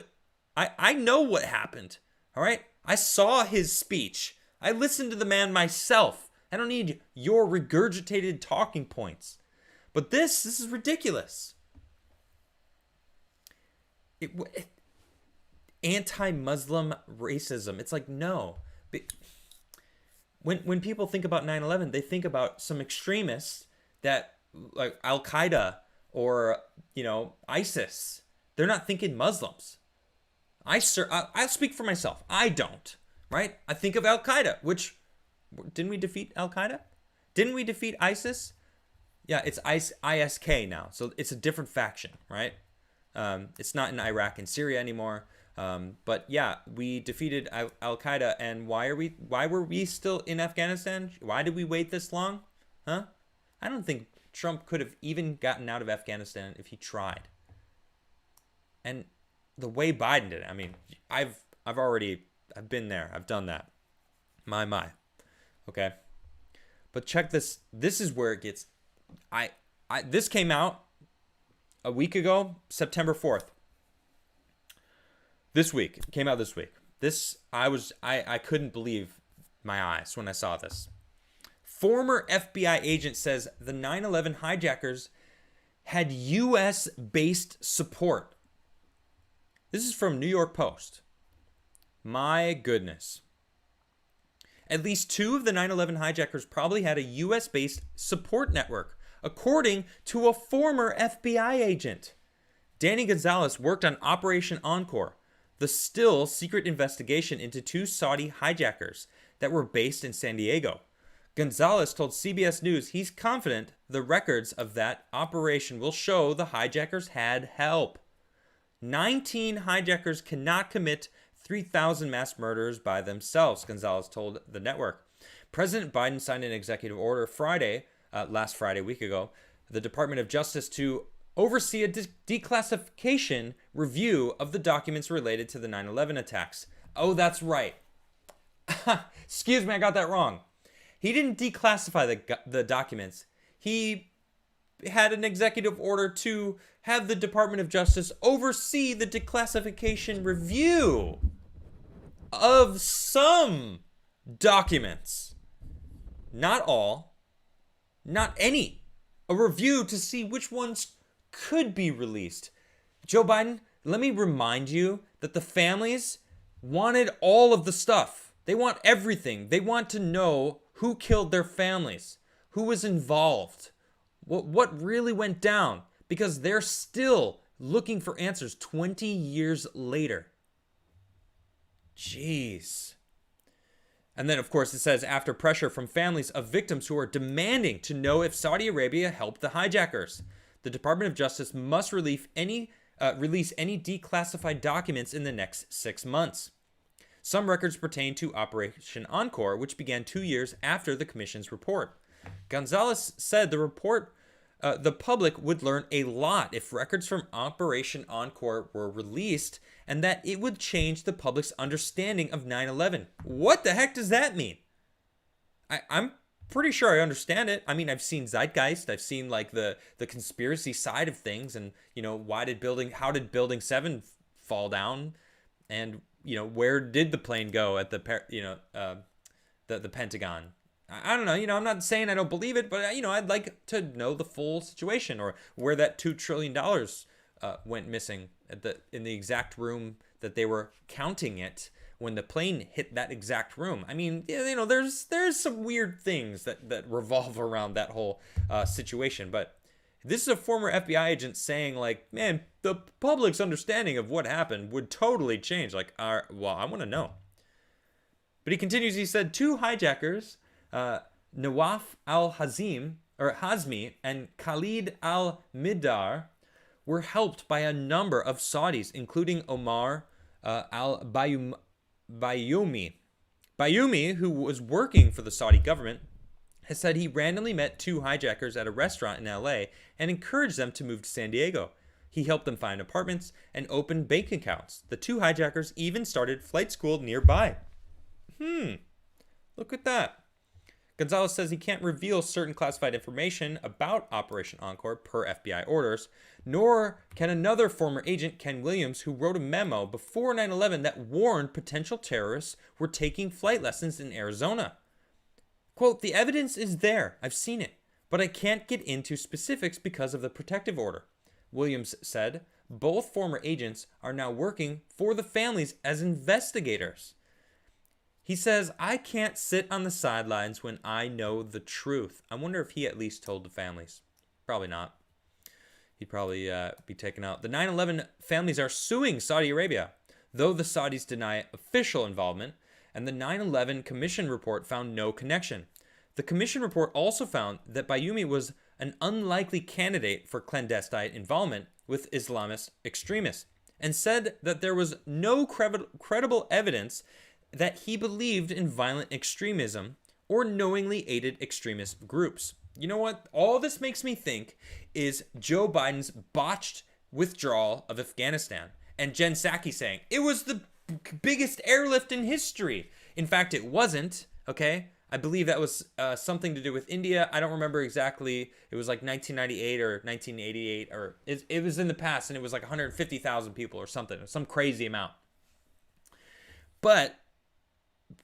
I know what happened. All right. I saw his speech. I listened to the man myself. I don't need your regurgitated talking points. But this is ridiculous. Anti-Muslim racism. It's like, no. When people think about 9/11, they think about some extremists that, like Al-Qaeda or, ISIS. They're not thinking Muslims. I'll speak for myself. I don't, right? I think of Al-Qaeda, which, didn't we defeat Al-Qaeda? Didn't we defeat ISIS? Yeah, it's ISK now. So it's a different faction, right? It's not in Iraq and Syria anymore. But yeah, we defeated Al-Qaeda. And why were we still in Afghanistan? Why did we wait this long? Huh? I don't think Trump could have even gotten out of Afghanistan if he tried. And the way Biden did it, I mean, I've been there. I've done that. My. Okay. But check this. This is where it gets, this came out a week ago, September 4th. This week. It came out this week. I couldn't believe my eyes when I saw this. Former FBI agent says the 9/11 hijackers had U.S. based support. This is from New York Post. My goodness. At least 2 of the 9/11 hijackers probably had a U.S. based support network, according to a former FBI agent. Danny Gonzalez worked on Operation Encore, the still secret investigation into 2 Saudi hijackers that were based in San Diego. Gonzalez told CBS News he's confident the records of that operation will show the hijackers had help. 19 hijackers cannot commit 3,000 mass murders by themselves, Gonzalez told the network. President Biden signed an executive order last Friday, a week ago, the Department of Justice to oversee a declassification review of the documents related to the 9/11 attacks. Oh, that's right. Excuse me, I got that wrong. He didn't declassify the documents. He had an executive order to have the Department of Justice oversee the declassification review of some documents. Not all, not any. A review to see which ones could be released. Joe Biden, let me remind you that the families wanted all of the stuff. They want everything. They want to know who killed their families, who was involved, what really went down, because they're still looking for answers 20 years later. Jeez. And then, of course, it says, after pressure from families of victims who are demanding to know if Saudi Arabia helped the hijackers, the Department of Justice must release any declassified documents in the next 6 months. Some records pertain to Operation Encore, which began 2 years after the commission's report. Gonzalez said the public would learn a lot if records from Operation Encore were released, and that it would change the public's understanding of 9/11. What the heck does that mean? I'm pretty sure I understand it. I mean, I've seen Zeitgeist. I've seen like the conspiracy side of things, and how did Building 7 fall down, and where did the plane go at the Pentagon? I don't know. I'm not saying I don't believe it, but I'd like to know the full situation, or where that $2 trillion went missing in the exact room that they were counting it when the plane hit that exact room. I mean, there's some weird things that revolve around that whole situation. But this is a former FBI agent saying, like, man, the public's understanding of what happened would totally change. Like, well, I want to know. But he continues. He said 2 hijackers, Nawaf Hazmi and Khalid al-Mihdar, were helped by a number of Saudis, including Omar al-Bayoumi. Bayoumi, who was working for the Saudi government, has said he randomly met 2 hijackers at a restaurant in LA and encouraged them to move to San Diego. He helped them find apartments and open bank accounts. The 2 hijackers even started flight school nearby. Look at that. Gonzalez says he can't reveal certain classified information about Operation Encore per FBI orders, nor can another former agent, Ken Williams, who wrote a memo before 9/11 that warned potential terrorists were taking flight lessons in Arizona. Quote, the evidence is there. I've seen it, but I can't get into specifics because of the protective order. Williams said both former agents are now working for the families as investigators. He says, I can't sit on the sidelines when I know the truth. I wonder if he at least told the families. Probably not. He'd probably be taken out. The 9/11 families are suing Saudi Arabia, though the Saudis deny official involvement, and the 9/11 Commission report found no connection. The Commission report also found that Bayoumi was an unlikely candidate for clandestine involvement with Islamist extremists, and said that there was no credible evidence that he believed in violent extremism or knowingly aided extremist groups. You know what? All this makes me think is Joe Biden's botched withdrawal of Afghanistan, and Jen Psaki saying it was the biggest airlift in history. In fact, it wasn't, okay? I believe that was something to do with India. I don't remember exactly. It was like 1998 or 1988, or it was in the past, and it was like 150,000 people or something, some crazy amount. But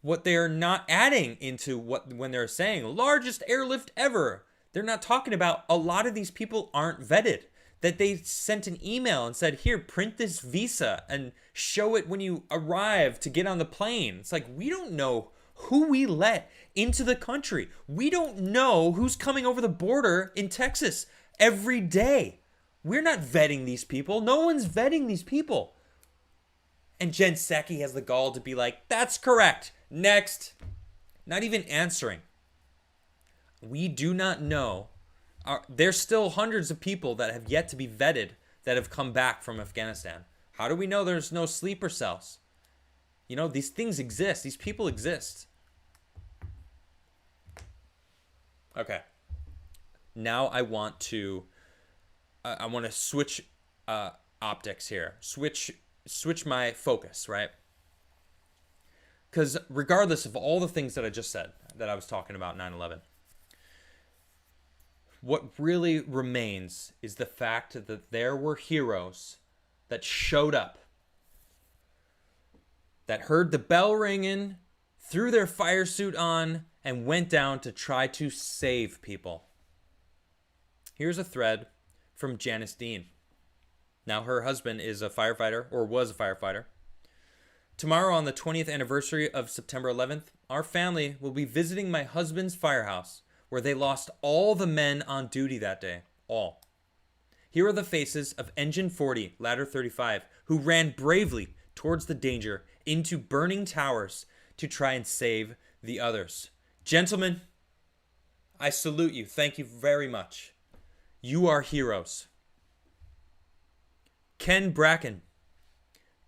what they're not adding into what when they're saying largest airlift ever, they're not talking about a lot of these people aren't vetted. That they sent an email and said, here, print this visa and show it when you arrive to get on the plane. It's like, we don't know who we let into the country. We don't know who's coming over the border in Texas every day. We're not vetting these people. No one's vetting these people. And Jen Psaki has the gall to be like, that's correct. Next. Not even answering. We do not know. There's still hundreds of people that have yet to be vetted that have come back from Afghanistan. How do we know there's no sleeper cells? You know, these things exist. These people exist. Okay. Now I want to switch optics here. Switch my focus, right? Because regardless of all the things that I just said, that I was talking about 9/11, what really remains is the fact that there were heroes that showed up, that heard the bell ringing, threw their fire suit on, and went down to try to save people. Here's a thread from Janice Dean. Now, her husband is a firefighter, or was a firefighter. Tomorrow, on the 20th anniversary of September 11th, our family will be visiting my husband's firehouse, where they lost all the men on duty that day. All. Here are the faces of Engine 40, Ladder 35, who ran bravely towards the danger into burning towers to try and save the others. Gentlemen, I salute you. Thank you very much. You are heroes. Ken Bracken,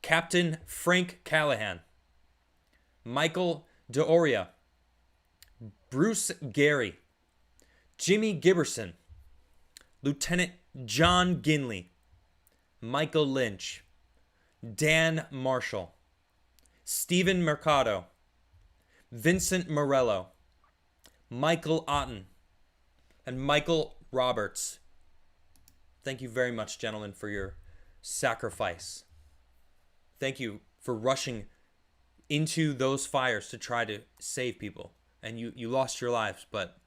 Captain Frank Callahan, Michael D'Oria, Bruce Gary, Jimmy Giberson, Lieutenant John Ginley, Michael Lynch, Dan Marshall, Stephen Mercado, Vincent Morello, Michael Otten, and Michael Roberts. Thank you very much, gentlemen, for your sacrifice. Thank you for rushing into those fires to try to save people. And you lost your lives, but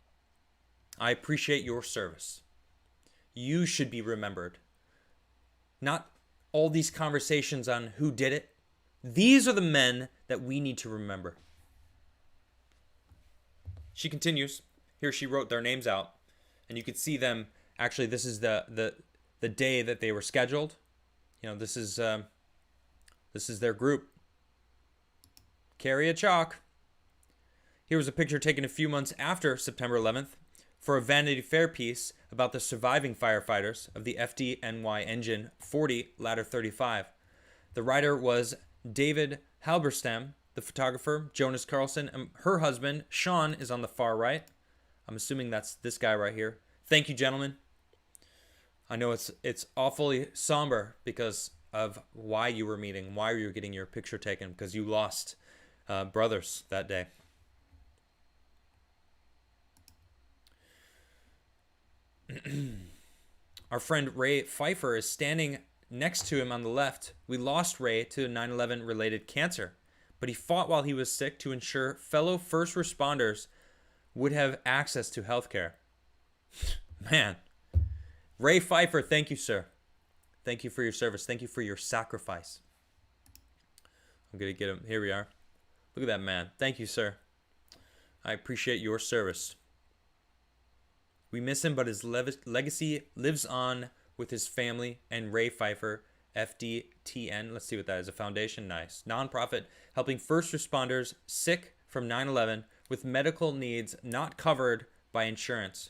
I appreciate your service. You should be remembered. Not all these conversations on who did it. These are the men that we need to remember. She continues. Here she wrote their names out. And you could see them. Actually, this is the day that they were scheduled. You know, this is their group. Carry a chalk. Here was a picture taken a few months after September 11th for a Vanity Fair piece about the surviving firefighters of the FDNY Engine 40 Ladder 35. The writer was David Halberstam, the photographer, Jonas Carlson, and her husband, Sean, is on the far right. I'm assuming that's this guy right here. Thank you, gentlemen. I know it's awfully somber because of why you were meeting, why you were getting your picture taken, because you lost brothers that day. Our friend Ray Pfeiffer is standing next to him on the left. We lost Ray to 9/11 related cancer, but he fought while he was sick to ensure fellow first responders would have access to health care. Man. Ray Pfeiffer, thank you, sir. Thank you for your service. Thank you for your sacrifice. I'm going to get him. Here we are. Look at that man. Thank you, sir. I appreciate your service. We miss him, but his legacy lives on with his family and Ray Pfeiffer, FDTN. Let's see what that is. A foundation. Nice. Nonprofit helping first responders sick from 9/11 with medical needs not covered by insurance.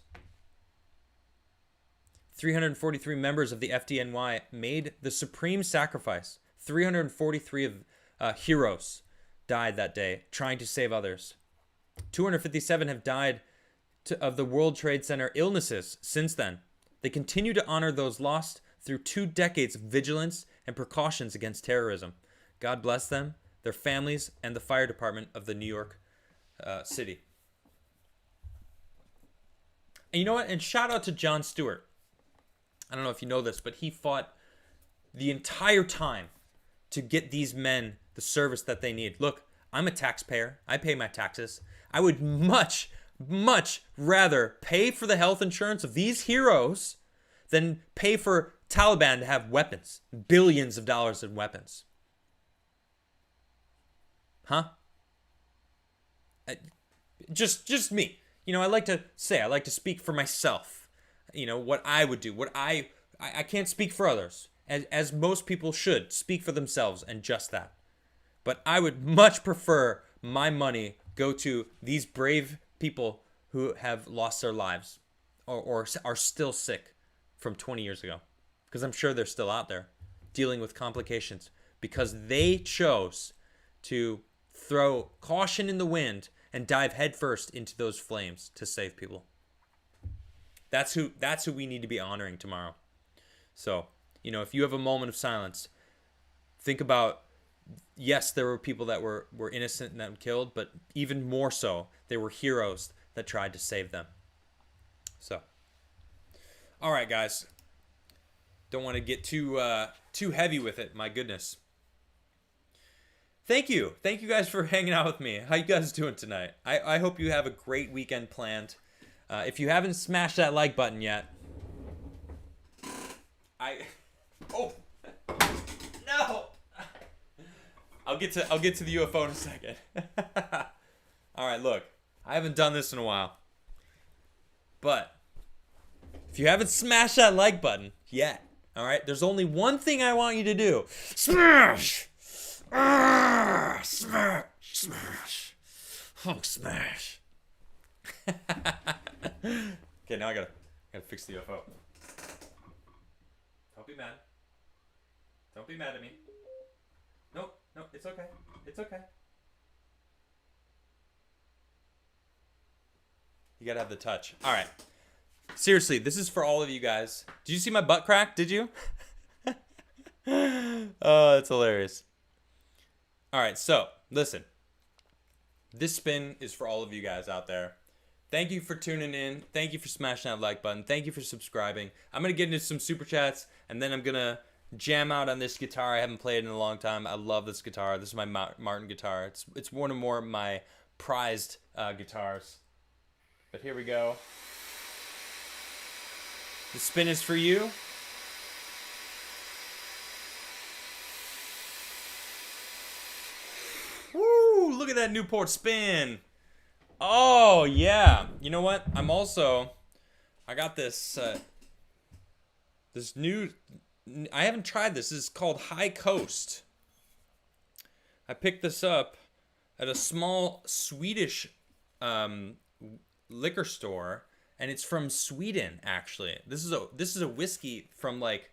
343 members of the FDNY made the supreme sacrifice. 343 of heroes died that day trying to save others. 257 have died of the World Trade Center illnesses since then. They continue to honor those lost through 2 decades of vigilance and precautions against terrorism. God bless them, their families, and the fire department of the New York City. And you know what? And shout out to Jon Stewart. I don't know if you know this, but he fought the entire time to get these men the service that they need. Look, I'm a taxpayer. I pay my taxes. I would much, much rather pay for the health insurance of these heroes than pay for Taliban to have weapons, billions of dollars in weapons. Huh? Just me. You know, I like to speak for myself. You know, what I would do, what I can't speak for others, as most people should speak for themselves, and just that. But I would much prefer my money go to these brave people who have lost their lives or are still sick from 20 years ago. Because I'm sure they're still out there dealing with complications because they chose to throw caution in the wind and dive headfirst into those flames to save people. That's who we need to be honoring tomorrow. So, you know, if you have a moment of silence, think about, yes, there were people that were innocent and that were killed, but even more so, there were heroes that tried to save them. So, all right, guys. Don't want to get too heavy with it. My goodness. Thank you guys for hanging out with me. How you guys doing tonight? I hope you have a great weekend planned. If you haven't smashed that like button yet, oh no! I'll get to the UFO in a second. All right, look, I haven't done this in a while, but if you haven't smashed that like button yet, all right, there's only one thing I want you to do: smash, smash, smash, Hulk smash. Okay, now I gotta fix the UFO. Don't be mad. Don't be mad at me. No, it's okay. It's okay. You gotta have the touch. All right. Seriously, this is for all of you guys. Did you see my butt crack? Did you? Oh, that's hilarious. All right, so listen. This spin is for all of you guys out there. Thank you for tuning in. Thank you for smashing that like button. Thank you for subscribing. I'm going to get into some super chats, and then I'm going to jam out on this guitar. I haven't played in a long time. I love this guitar. This is my Martin guitar. It's one of my prized guitars. But here we go. The spin is for you. Woo! Look at that Newport spin. Oh, yeah. You know what? I got this new, I haven't tried this. This is called High Coast. I picked this up at a small Swedish liquor store, and it's from Sweden, actually. This is a whiskey from, like,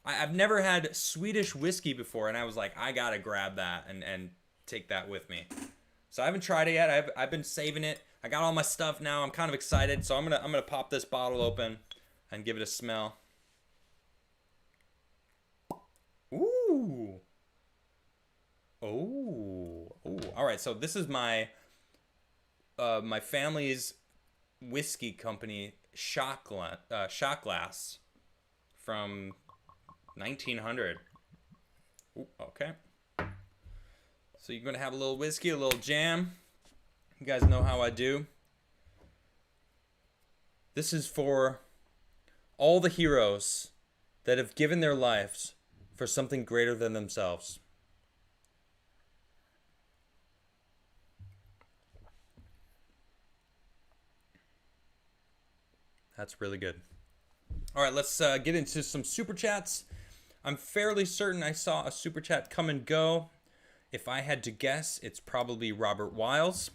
I've never had Swedish whiskey before, and I was like, I gotta grab that and take that with me. So I haven't tried it yet. I've been saving it. I got all my stuff now. I'm kind of excited. So I'm gonna pop this bottle open and give it a smell. Ooh. Oh. Ooh. All right. So this is my family's whiskey company shot glass from 1900. Ooh, okay. So you're going to have a little whiskey, a little jam. You guys know how I do. This is for all the heroes that have given their lives for something greater than themselves. That's really good. All right, let's get into some super chats. I'm fairly certain I saw a super chat come and go. If I had to guess, it's probably Robert Wiles.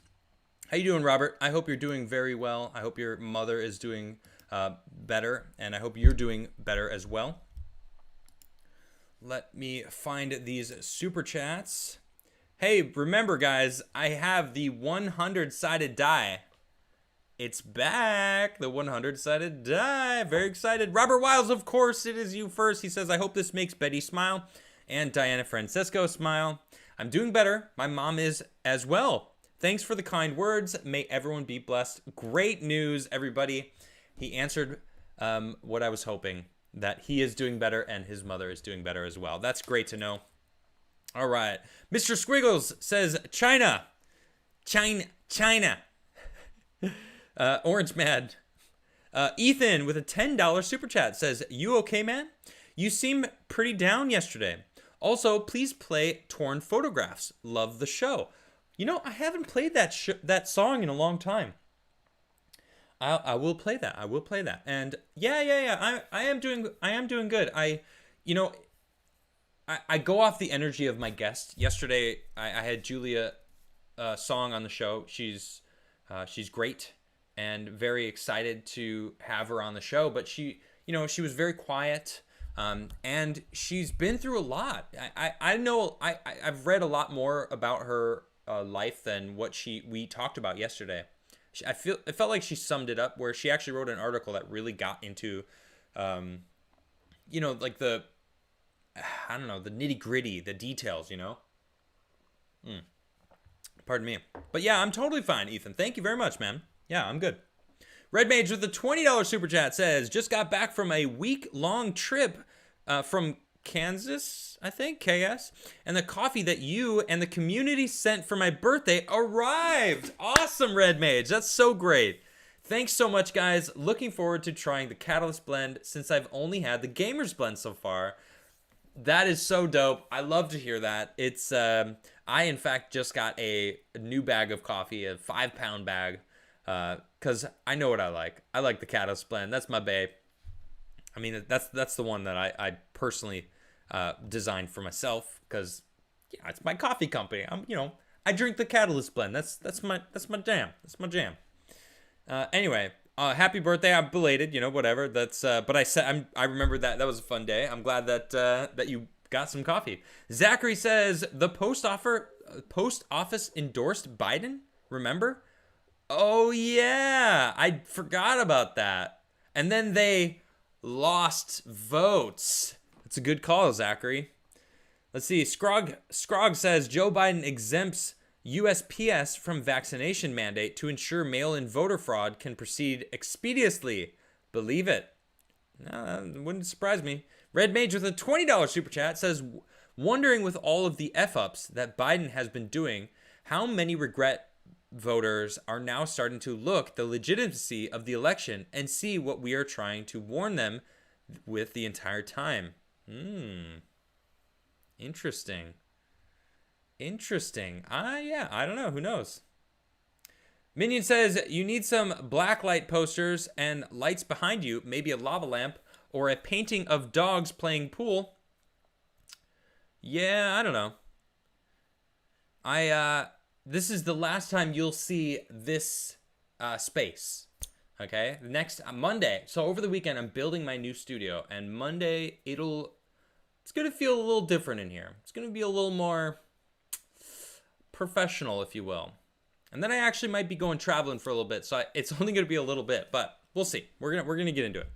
How you doing, Robert? I hope you're doing very well. I hope your mother is doing better, and I hope you're doing better as well. Let me find these super chats. Hey, remember, guys, I have the 100-sided die. It's back, the 100-sided die. Very excited. Robert Wiles, of course, it is you first. He says, I hope this makes Betty smile and Diana Francesco smile. I'm doing better. My mom is as well. Thanks for the kind words. May everyone be blessed. Great news, everybody. He answered what I was hoping, that he is doing better and his mother is doing better as well. That's great to know. All right. Mr. Squiggles says China. China. Orange Mad. Ethan with a $10 super chat says, "You okay, man? You seem pretty down yesterday. Also, please play Torn Photographs. Love the show." You know, I haven't played that song in a long time. I will play that. I will play that. And yeah. I am doing good. You know, I go off the energy of my guest. Yesterday, I had Julia Song on the show. She's great and very excited to have her on the show. But she was very quiet, and she's been through a lot. I know I've read a lot more about her life than what we talked about yesterday. It felt like she summed it up, where she actually wrote an article that really got into, like the nitty gritty, the details, Pardon me. But yeah, I'm totally fine, Ethan. Thank you very much, man. Yeah, I'm good. Red Mage with the $20 super chat says, "Just got back from a week-long trip from Kansas, I think, KS, and the coffee that you and the community sent for my birthday arrived." Awesome, Red Mage. That's so great. Thanks so much, guys. Looking forward to trying the Catalyst blend since I've only had the Gamers blend so far. That is so dope. I love to hear that. It's I in fact just got a new bag of coffee, a 5-pound bag, because I know what I like. I like the Catalyst blend. That's my babe. I mean, that's the one that I personally designed for myself, because it's my coffee company. I drink the Catalyst blend. That's my jam. That's my jam. Anyway, happy birthday. I'm belated. Whatever. That's but I remember that was a fun day. I'm glad that you got some coffee. Zachary says the post office endorsed Biden. Remember? Oh yeah, I forgot about that. And then they lost votes. That's a good call, Zachary. Let's see. Scrog says Joe Biden exempts USPS from vaccination mandate to ensure mail-in voter fraud can proceed expeditiously. Believe it. No, that wouldn't surprise me. Red Mage with a $20 super chat says, "Wondering with all of the F-ups that Biden has been doing, how many regret voters are now starting to look the legitimacy of the election and see what we are trying to warn them with the entire time." Interesting. Yeah, I don't know. Who knows? Minion says, "You need some blacklight posters and lights behind you, maybe a lava lamp or a painting of dogs playing pool." Yeah, I don't know. This is the last time you'll see this space. Okay, next Monday. So over the weekend, I'm building my new studio, and Monday it's gonna feel a little different in here. It's gonna be a little more professional, if you will. And then I actually might be going traveling for a little bit, so it's only gonna be a little bit, but we'll see. We're gonna get into it.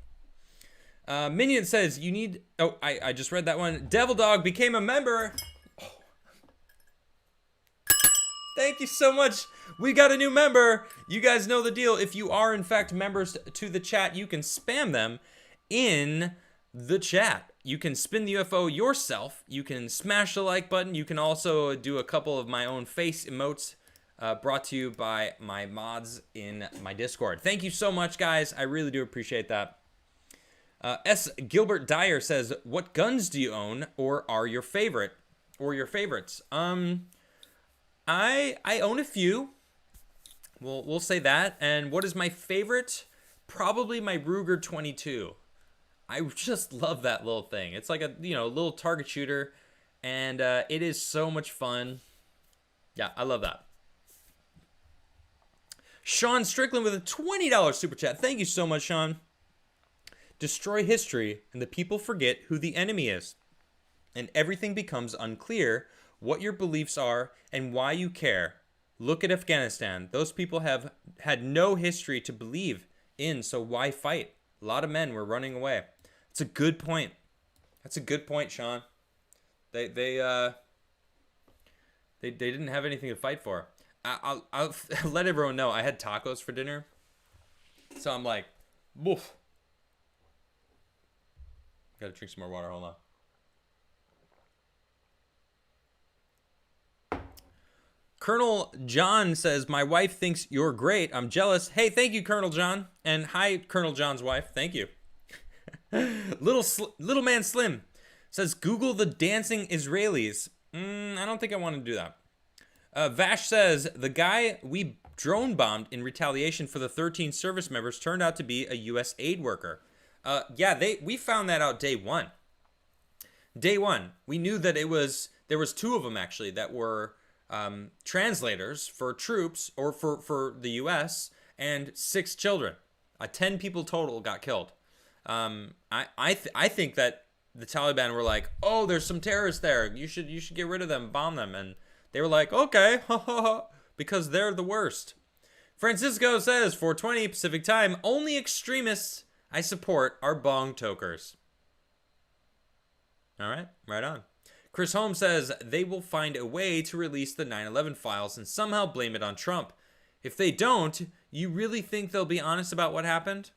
Minion says you need. Oh, I just read that one. Devil Dog became a member. Thank you so much. We got a new member. You guys know the deal. If you are, in fact, members to the chat, you can spam them in the chat. You can spin the UFO yourself. You can smash the like button. You can also do a couple of my own face emotes brought to you by my mods in my Discord. Thank you so much, guys. I really do appreciate that. S. Gilbert Dyer says, "What guns do you own or are your favorite or your favorites?" I own a few. We'll say that. And what is my favorite? Probably my Ruger 22. I just love that little thing. It's like a little target shooter, and it is so much fun. Yeah, I love that. Sean Strickland with a $20 super chat. Thank you so much, Sean. "Destroy history, and the people forget who the enemy is, and everything becomes unclear what your beliefs are and why you care. Look at Afghanistan. Those people have had no history to believe in, so why fight? A lot of men were running away." It's a good point. That's a good point, Sean. They didn't have anything to fight for. I'll let everyone know I had tacos for dinner, so I'm like, woof. Gotta drink some more water. Hold on. Colonel John says, my wife thinks you're great. I'm jealous. Hey, thank you, Colonel John. And hi, Colonel John's wife. Thank you. Little man Slim says, Google the dancing Israelis. I don't think I want to do that. Vash says, the guy we drone bombed in retaliation for the 13 service members turned out to be a U.S. aid worker. Yeah, we found that out day one. Day one, we knew that there was 2 of them actually that were translators for troops or for the U.S. and 6 children. 10 people total got killed. I think that the Taliban were like, oh, there's some terrorists there. You should get rid of them, bomb them, and they were like, okay, because they're the worst. Francisco says, 4:20 Pacific time, only extremists I support are bong tokers. All right, right on. Chris Holmes says, they will find a way to release the 9/11 files and somehow blame it on Trump. If they don't, you really think they'll be honest about what happened?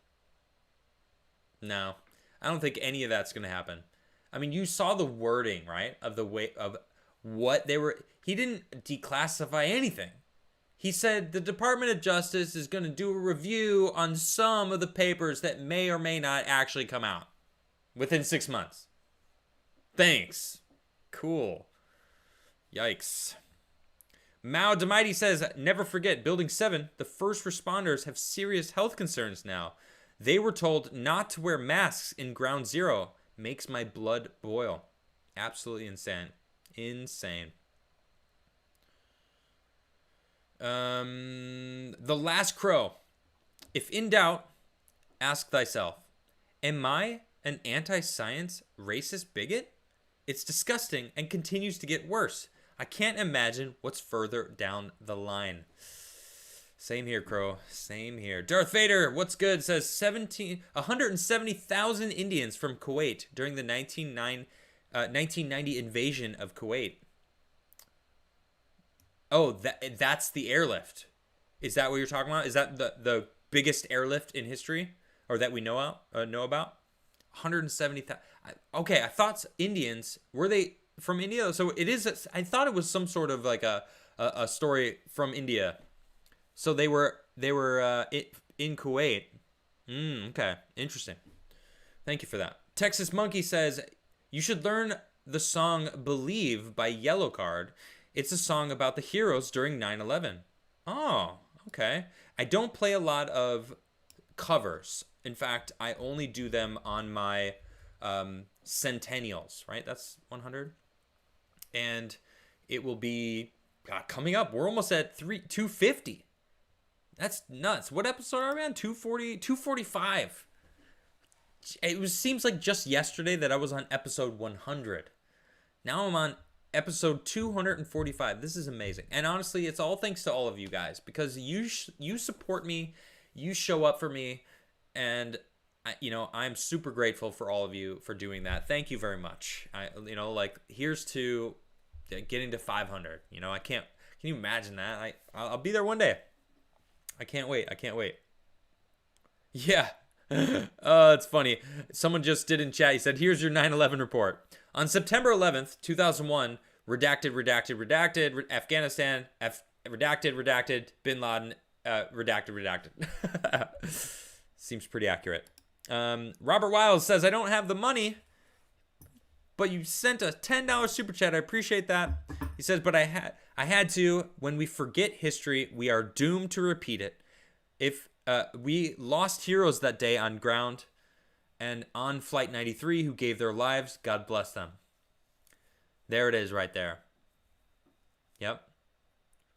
No, I don't think any of that's going to happen. I mean, you saw the wording, right, of the way of what they were. He didn't declassify anything. He said the Department of Justice is going to do a review on some of the papers that may or may not actually come out within 6 months. Thanks. Cool. Yikes. Mao Demighty says, never forget, Building 7, the first responders have serious health concerns now. They were told not to wear masks in Ground Zero. Makes my blood boil. Absolutely insane. Insane. The Last Crow. If in doubt, ask thyself, am I an anti-science racist bigot? It's disgusting and continues to get worse. I can't imagine what's further down the line. Same here, Crow. Same here. Darth Vader, what's good? Says 170,000 Indians from Kuwait during the 1990 invasion of Kuwait. Oh, that's the airlift. Is that what you're talking about? Is that the biggest airlift in history, or that we know about? 170,000. Okay, I thought Indians, were they from India? So it is. I thought it was some sort of like a story from India. So they were in Kuwait. Okay, interesting. Thank you for that. Texas Monkey says, you should learn the song Believe by Yellowcard. It's a song about the heroes during 9/11. Oh, okay. I don't play a lot of covers. In fact, I only do them on my centennials, right? That's 100. And it will be coming up. We're almost at 250. That's nuts. What episode are we on? 240, 245. It seems like just yesterday that I was on episode 100. Now I'm on episode 245. This is amazing. And honestly, it's all thanks to all of you guys, because you support me, you show up for me, and I'm super grateful for all of you for doing that. Thank you very much. Here's to getting to 500. Can you imagine that? I'll be there one day. I can't wait. Yeah. Oh, it's funny. Someone just did in chat. He said, here's your 9/11 report. On September 11th, 2001, redacted, Afghanistan, redacted, Bin Laden, redacted. Seems pretty accurate. Robert Wiles says, I don't have the money, but you sent a $10 super chat. I appreciate that. He says, but I had to. When we forget history, we are doomed to repeat it. If we lost heroes that day on ground and on Flight 93 who gave their lives, God bless them. There it is right there. Yep.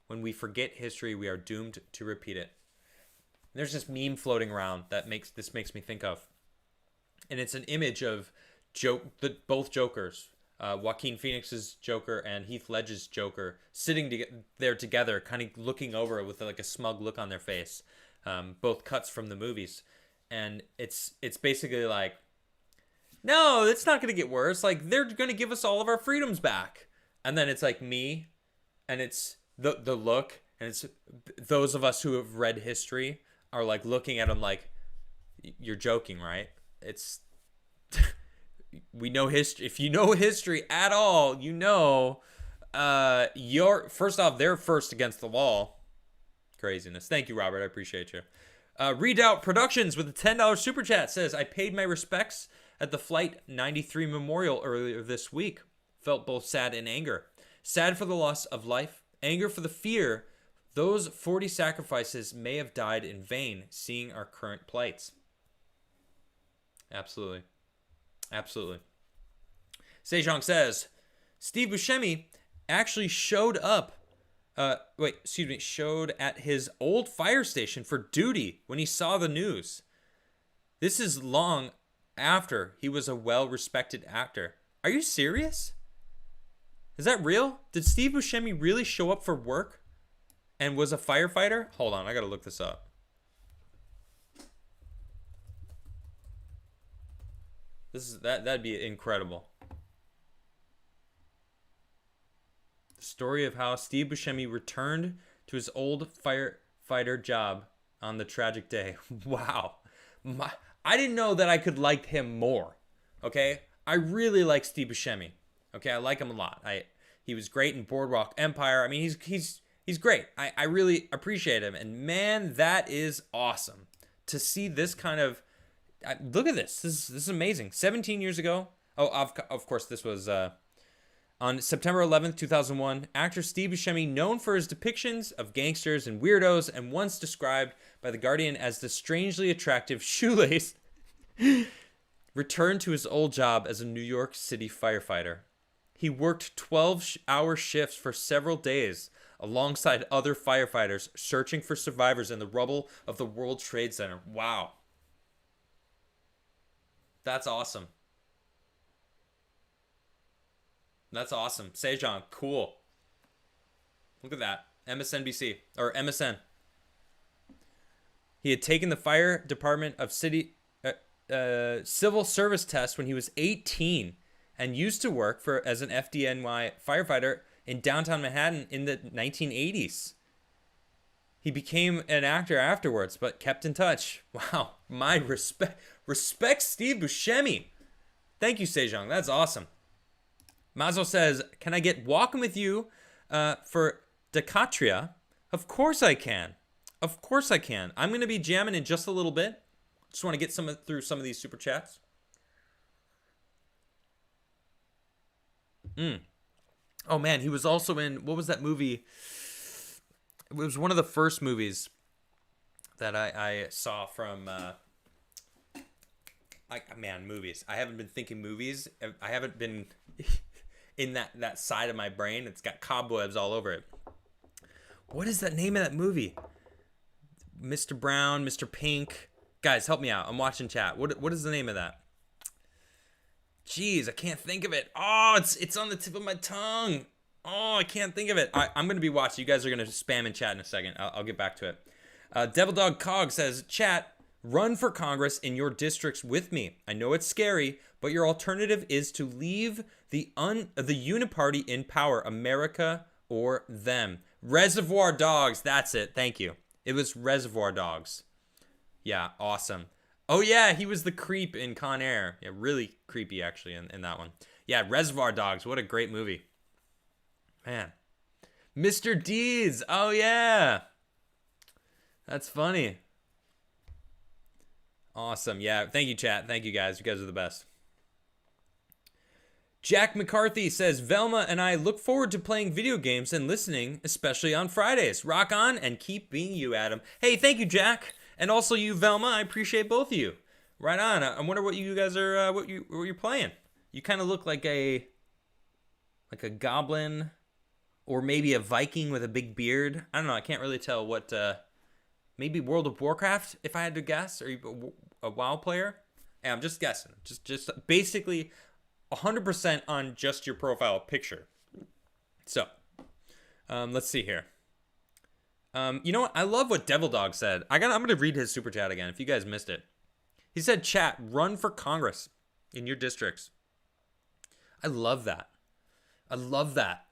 When we forget history, we are doomed to repeat it. There's this meme floating around that makes me think of. And it's an image of both Jokers, Joaquin Phoenix's Joker and Heath Ledger's Joker, sitting there together, kind of looking over it with like a smug look on their face. Both cuts from the movies. And it's basically like, no, it's not going to get worse. Like, they're going to give us all of our freedoms back. And then it's like me, and it's the look, and it's those of us who have read history are like looking at him like, you're joking, right? It's we know history. If you know history at all, You're first off, they're first against the wall. Craziness. Thank you, Robert. I appreciate you. Redoubt Productions with a $10 super chat says, I paid my respects at the Flight 93 memorial earlier this week. Felt both sad and anger. Sad for the loss of life, anger for the fear those 40 sacrifices may have died in vain, seeing our current plights. Absolutely. Absolutely. Sejong says, Steve Buscemi actually showed at his old fire station for duty when he saw the news. This is long after he was a well-respected actor. Are you serious? Is that real? Did Steve Buscemi really show up for work and was a firefighter? Hold on, I gotta look this up. That'd be incredible. The story of how Steve Buscemi returned to his old firefighter job on the tragic day. Wow. I didn't know that I could like him more. Okay? I really like Steve Buscemi. Okay, I like him a lot. He was great in Boardwalk Empire. I mean, he's great. I really appreciate him. And man, that is awesome to see this kind of. Look at this. This is amazing. 17 years ago. Oh, of course, this was on September 11th, 2001. Actor Steve Buscemi, known for his depictions of gangsters and weirdos, and once described by The Guardian as the strangely attractive shoelace, returned to his old job as a New York City firefighter. He worked 12-hour shifts for several days alongside other firefighters searching for survivors in the rubble of the World Trade Center. Wow. That's awesome. That's awesome. Sejong, cool. Look at that. MSNBC, or MSN. He had taken the fire department of civil service test when he was 18 and used to work as an FDNY firefighter in downtown Manhattan in the 1980s. He became an actor afterwards, but kept in touch. Wow, my respect. Respect Steve Buscemi. Thank you, Sejong. That's awesome. Mazo says, can I get Walking With You for Decatria? Of course I can. Of course I can. I'm going to be jamming in just a little bit. Just want to get through some of these super chats. Oh, man. He was also in, what was that movie? It was one of the first movies that I saw from... movies. I haven't been thinking movies. I haven't been in that side of my brain. It's got cobwebs all over it. What is that name of that movie? Mr. Brown, Mr. Pink. Guys, help me out. I'm watching chat. What is the name of that? Jeez, I can't think of it. Oh, it's on the tip of my tongue. Oh, I can't think of it. I'm going to be watching. You guys are going to spam in chat in a second. I'll get back to it. Devil Dog Cog says, chat, run for Congress in your districts with me. I know it's scary, but your alternative is to leave the uniparty in power, America or them. Reservoir Dogs, that's it. Thank you. It was Reservoir Dogs. Yeah, awesome. Oh yeah, he was the creep in Con Air. Yeah, really creepy actually in that one. Yeah, Reservoir Dogs, what a great movie. Man. Mr. Deeds, oh yeah. That's funny. Awesome. Yeah. Thank you, chat. Thank you, guys. You guys are the best. Jack McCarthy says, Velma and I look forward to playing video games and listening, especially on Fridays. Rock on and keep being you, Adam. Hey, thank you, Jack. And also you, Velma. I appreciate both of you. Right on. I wonder what you guys are, what you're playing. You kind of look like a goblin or maybe a Viking with a big beard. I don't know. I can't really tell what, maybe World of Warcraft, if I had to guess, or a WoW player. Yeah, I'm just guessing. Just basically 100% on just your profile picture. So, let's see here. You know what? I love what Devil Dog said. I'm going to read his super chat again if you guys missed it. He said, chat, run for Congress in your districts. I love that. I love that.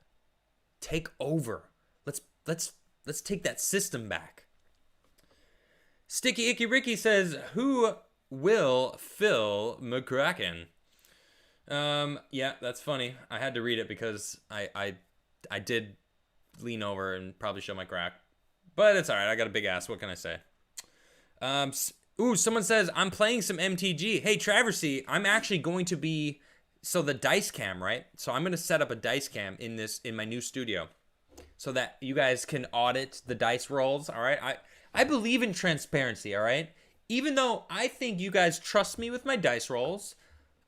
Take over. Let's take that system back. Sticky Icky Ricky says, who will Phil McCracken? Yeah, that's funny. I had to read it because I I did lean over and probably show my crack. But it's alright. I got a big ass. What can I say? Ooh, someone says, I'm playing some MTG. Hey, Traversy, I'm actually going to be... So the dice cam, right? So I'm going to set up a dice cam in my new studio so that you guys can audit the dice rolls, all right? I believe in transparency, all right? Even though I think you guys trust me with my dice rolls,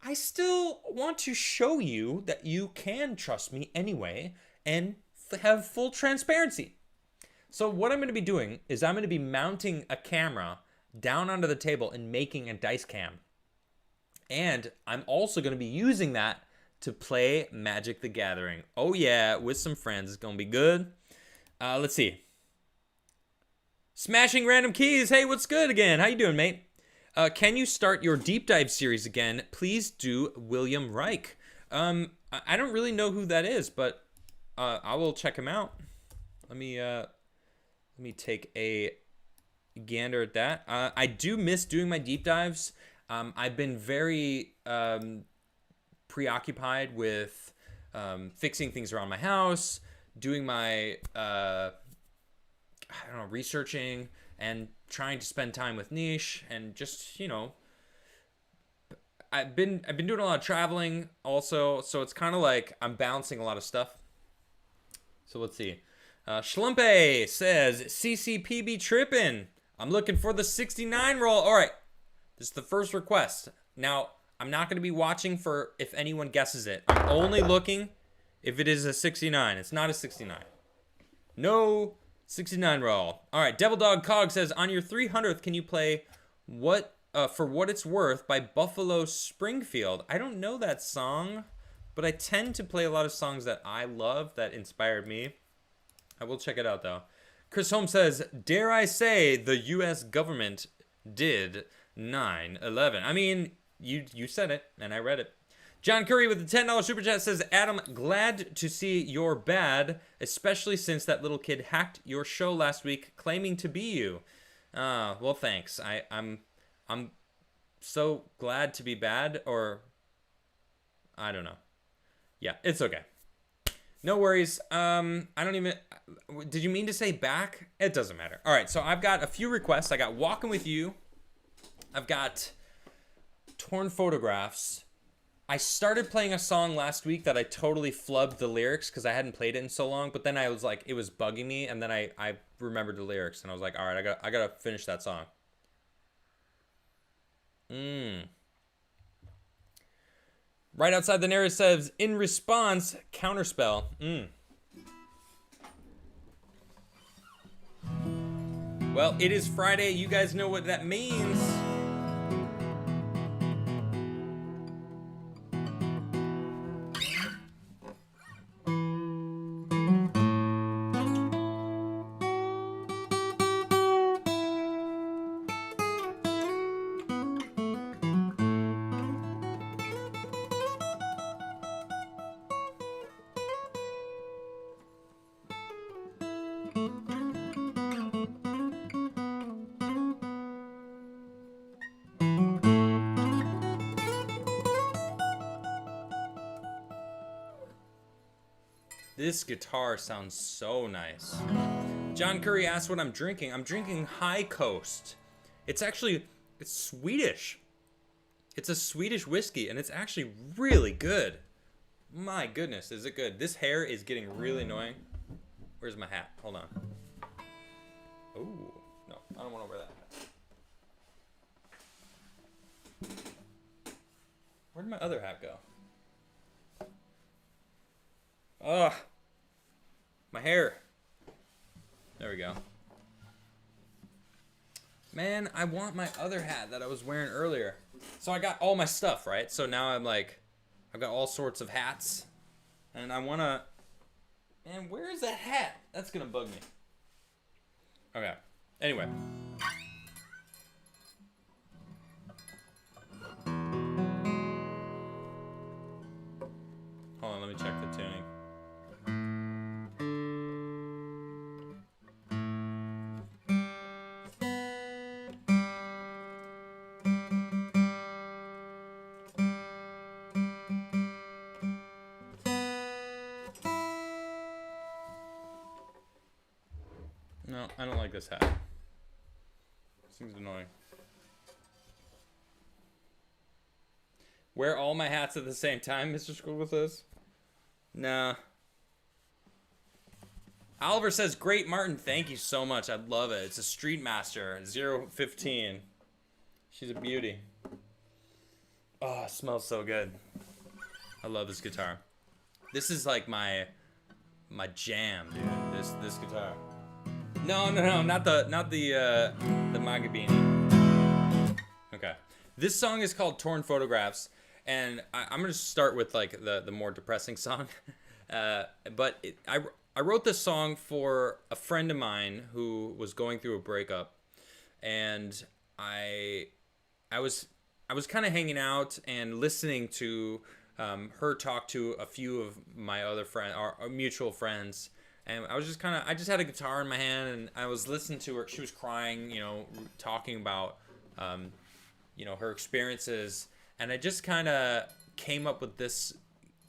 I still want to show you that you can trust me anyway and have full transparency. So what I'm going to be doing is I'm going to be mounting a camera down onto the table and making a dice cam. And I'm also going to be using that to play Magic the Gathering. Oh yeah, with some friends. It's going to be good. Let's see. Smashing Random Keys. Hey, what's good again? How you doing, mate? Can you start your deep dive series again? Please do, William Reich. I don't really know who that is, but I will check him out. Let me take a gander at that. I do miss doing my deep dives. I've been very preoccupied with fixing things around my house, doing my I don't know, researching and trying to spend time with Niche, and just, you know, I've been doing a lot of traveling also, so it's kind of like I'm balancing a lot of stuff. So let's see. Schlumpe says, CCPB trippin'. I'm looking for the 69 roll. All right, this is the first request. Now, I'm not going to be watching for if anyone guesses it. I'm only looking if it is a 69. It's not a 69. No 69 roll. All right, Devil Dog Cog says, on your 300th, can you play What For What It's Worth by Buffalo Springfield? I don't know that song, but I tend to play a lot of songs that I love that inspired me. I will check it out, though. Chris Holmes says, dare I say the U.S. government did 9/11? I mean, you said it, and I read it. John Curry with the $10 super chat says, Adam, glad to see you're bad, especially since that little kid hacked your show last week claiming to be you. Well, thanks. I'm so glad to be bad, or I don't know. Yeah, it's okay. No worries. I don't even... Did you mean to say back? It doesn't matter. All right, so I've got a few requests. I got Walking With You. I've got Torn Photographs. I started playing a song last week that I totally flubbed the lyrics because I hadn't played it in so long, but then I was like, it was bugging me, and then I remembered the lyrics, and I was like, all right, I gotta finish that song. Right outside the narrative says, in response, counterspell. Well, it is Friday. You guys know what that means. This guitar sounds so nice. John Curry asked what I'm drinking. I'm drinking High Coast. It's Swedish. It's a Swedish whiskey, and it's actually really good. My goodness, is it good? This hair is getting really annoying. Where's my hat? Hold on. Oh, no, I don't want to wear that hat. Where'd my other hat go? Ugh. My hair. There we go. Man, I want my other hat that I was wearing earlier. So I got all my stuff, right? So now I'm like, I've got all sorts of hats. And I want to... Man, where is that hat? That's going to bug me. Okay. Anyway. Hold on, let me check the tuning. No, I don't like this hat. Seems annoying. Wear all my hats at the same time, Mr. Squiggle says. Nah. Oliver says, great, Martin. Thank you so much. I love it. It's a Street Master 015. She's a beauty. Oh, it smells so good. I love this guitar. This is like my jam, dude. This guitar. No, not the Magabini. Okay. This song is called Torn Photographs, and I'm gonna start with like the more depressing song. But I wrote this song for a friend of mine who was going through a breakup, and I was kind of hanging out and listening to her talk to a few of my other friends, our mutual friends, and I was just I just had a guitar in my hand, and I was listening to her. She was crying, you know, talking about you know, her experiences, and I just kind of came up with this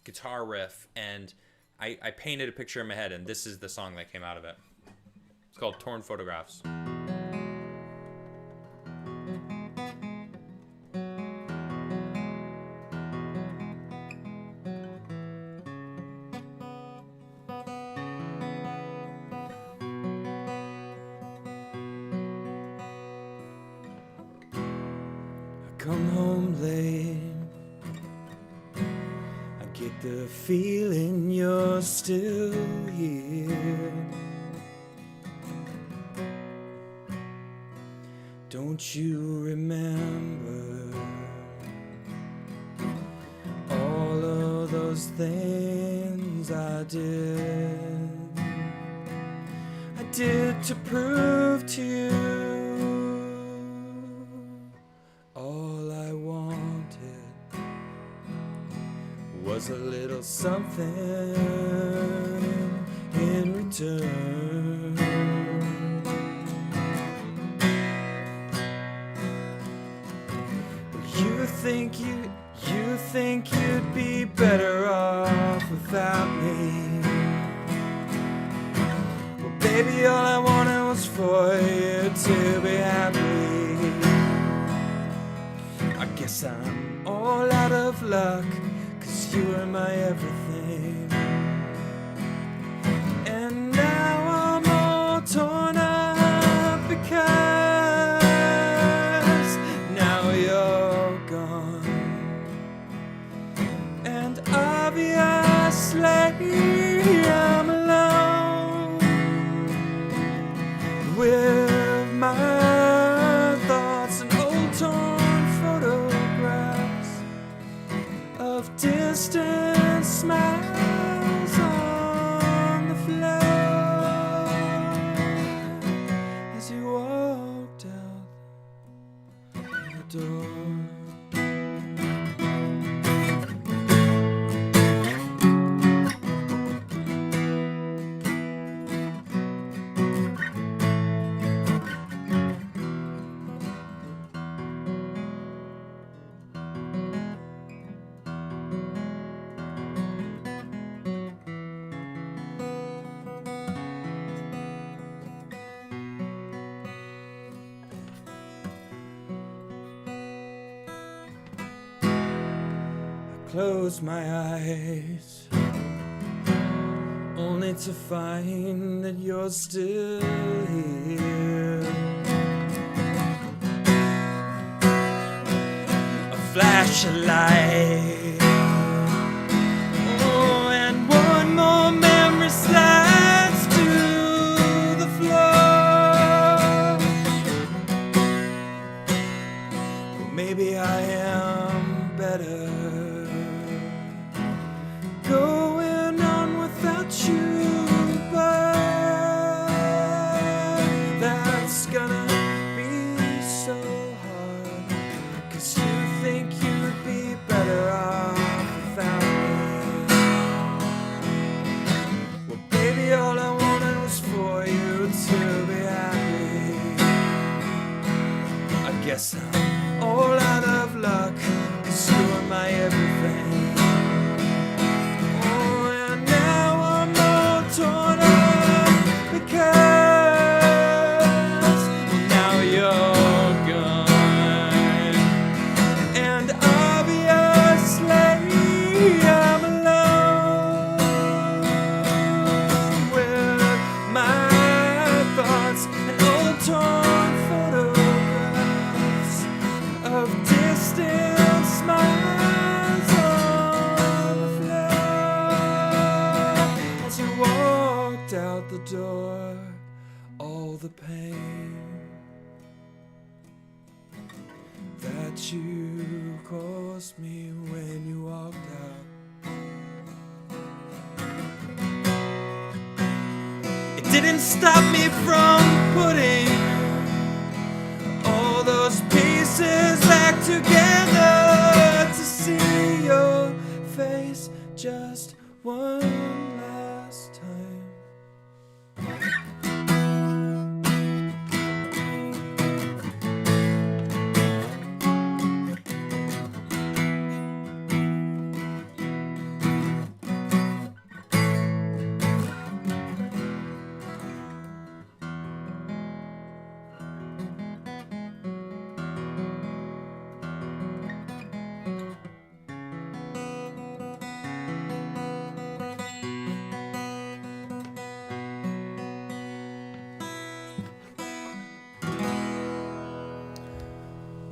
guitar riff, and I painted a picture in my head, and this is the song that came out of it. It's called Torn Photographs. Come home late, I get the feeling you're still here. Don't you remember all of those things I did to prove to you all I wanted was a little something in return. You think you'd be better off without me. Well, baby, all I wanted was for you to be happy. I guess I'm all out of luck, 'cause you were my everything. And now I'm all torn up because now you're gone. And obviously I'm alone with my thoughts and old torn photographs of distant smiles on the floor as you walked out the door. Close my eyes, only to find that you're still here. A flash of light, oh, and one more memory slides to the floor. Well, maybe I am better going on without you, but that's gonna be so hard, 'cause you think you'd be better off without me. Well, baby, all I wanted was for you to be happy. I guess I'm all out of luck, 'cause you are my everything. Torn up because pain that you caused me when you walked out. It didn't stop me from putting all those pieces back together to see your face just one last time.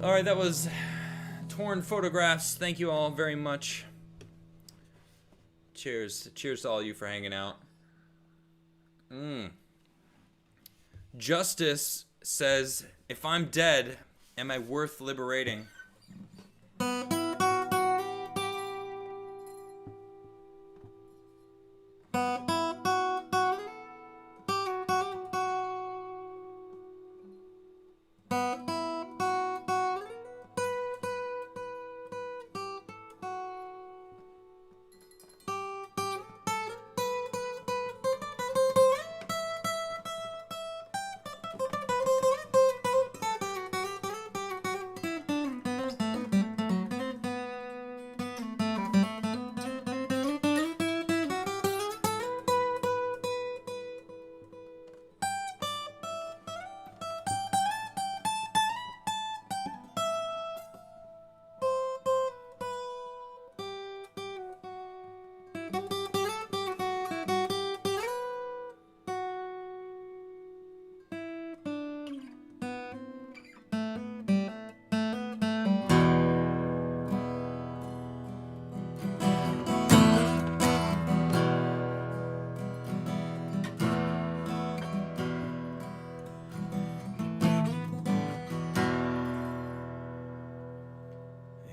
All right, that was Torn Photographs. Thank you all very much. Cheers. Cheers to all you for hanging out. Justice says, if I'm dead, am I worth liberating?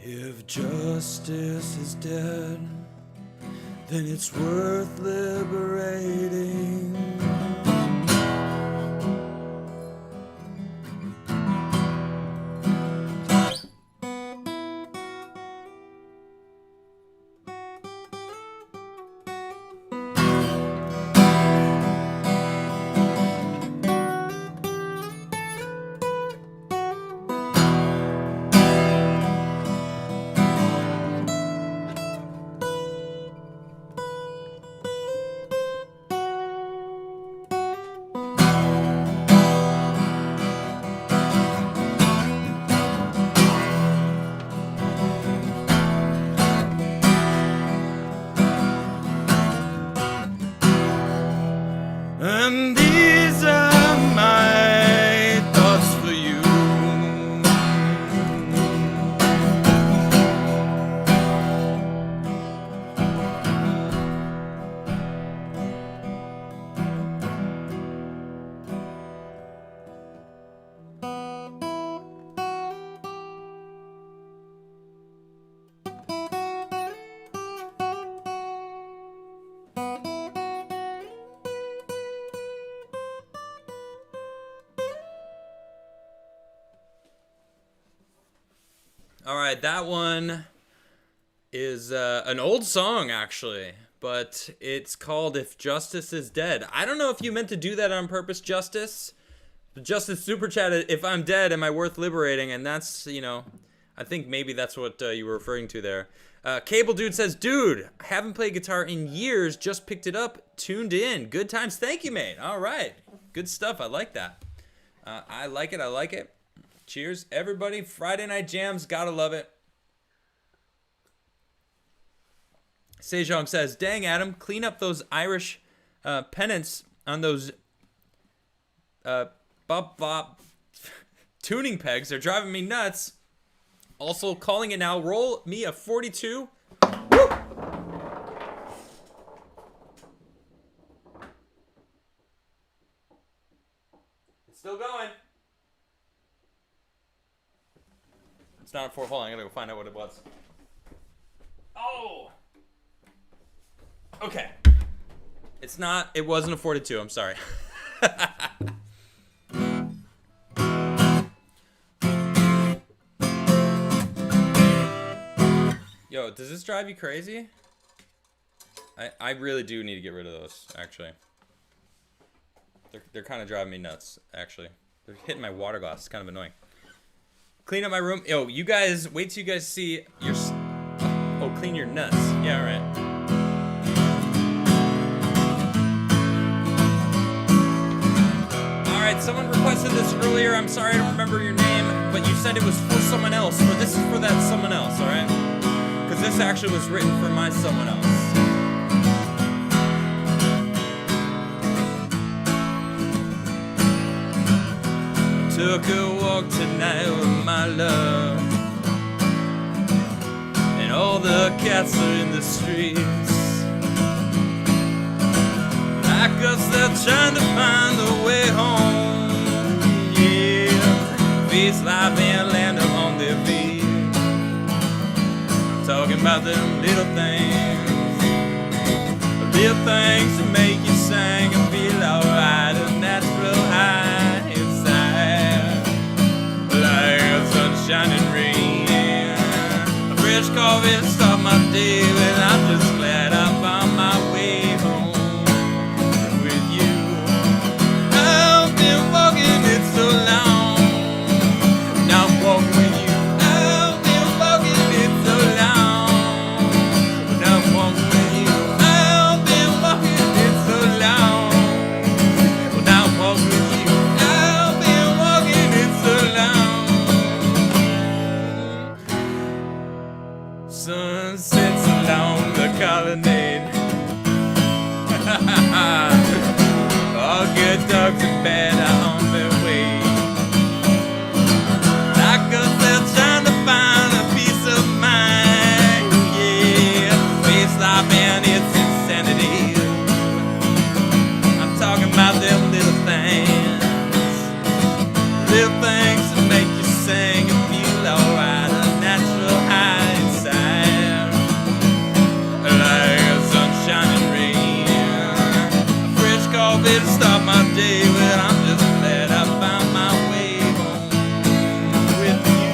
If justice is dead, then it's worth liberating. And these are my thoughts for you. All right, that one is an old song, actually, but it's called If Justice is Dead. I don't know if you meant to do that on purpose, Justice. Justice super chatted, if I'm dead, am I worth liberating? And that's, you know, I think maybe that's what you were referring to there. Cable Dude says, dude, I haven't played guitar in years, just picked it up, tuned in. Good times. Thank you, mate. All right. Good stuff. I like that. I like it. I like it. Cheers, everybody. Friday Night Jams. Gotta love it. Sejong says, dang, Adam, clean up those Irish pennants on those bop tuning pegs. They're driving me nuts. Also calling it now. Roll me a 42. Woo! It's still going. going. It's not a 4. Hold on, I gotta go find out what it was. Oh! Okay. It's not, it wasn't a 42, I'm sorry. Yo, does this drive you crazy? I really do need to get rid of those, actually. They're kind of driving me nuts, actually. They're hitting my water glass. It's kind of annoying. Clean up my room. Yo, you guys, wait till you guys see your... Oh, clean your nuts. Yeah, alright. Alright, someone requested this earlier. I'm sorry I don't remember your name, but you said it was for someone else. Or this is for that someone else, alright? Because this actually was written for my someone else. Took a walk tonight with my love, and all the cats are in the streets. Like us, they're trying to find the way home. Yeah, face life and land up on their feet. I'm talking about them little things that make you sing and feel alright, a natural high. Shining rain, a fresh coffee to start my day, and I'm just glad I found my way home with you. I've been walking it so long, now I'm walking with you. I've been walking it so long, now I'm walking with you. I've been walking it so long, now I'm walking with you. I've been walking it so long. Sunsets along the colonnade. All good dogs and bad are on their way. Like us, they're trying to find a peace of mind. Yeah, face life and its insanity. I'm talking about them little things that make you sing and feel alright, a natural high. To start my day, but I'm just glad I found my way home with you.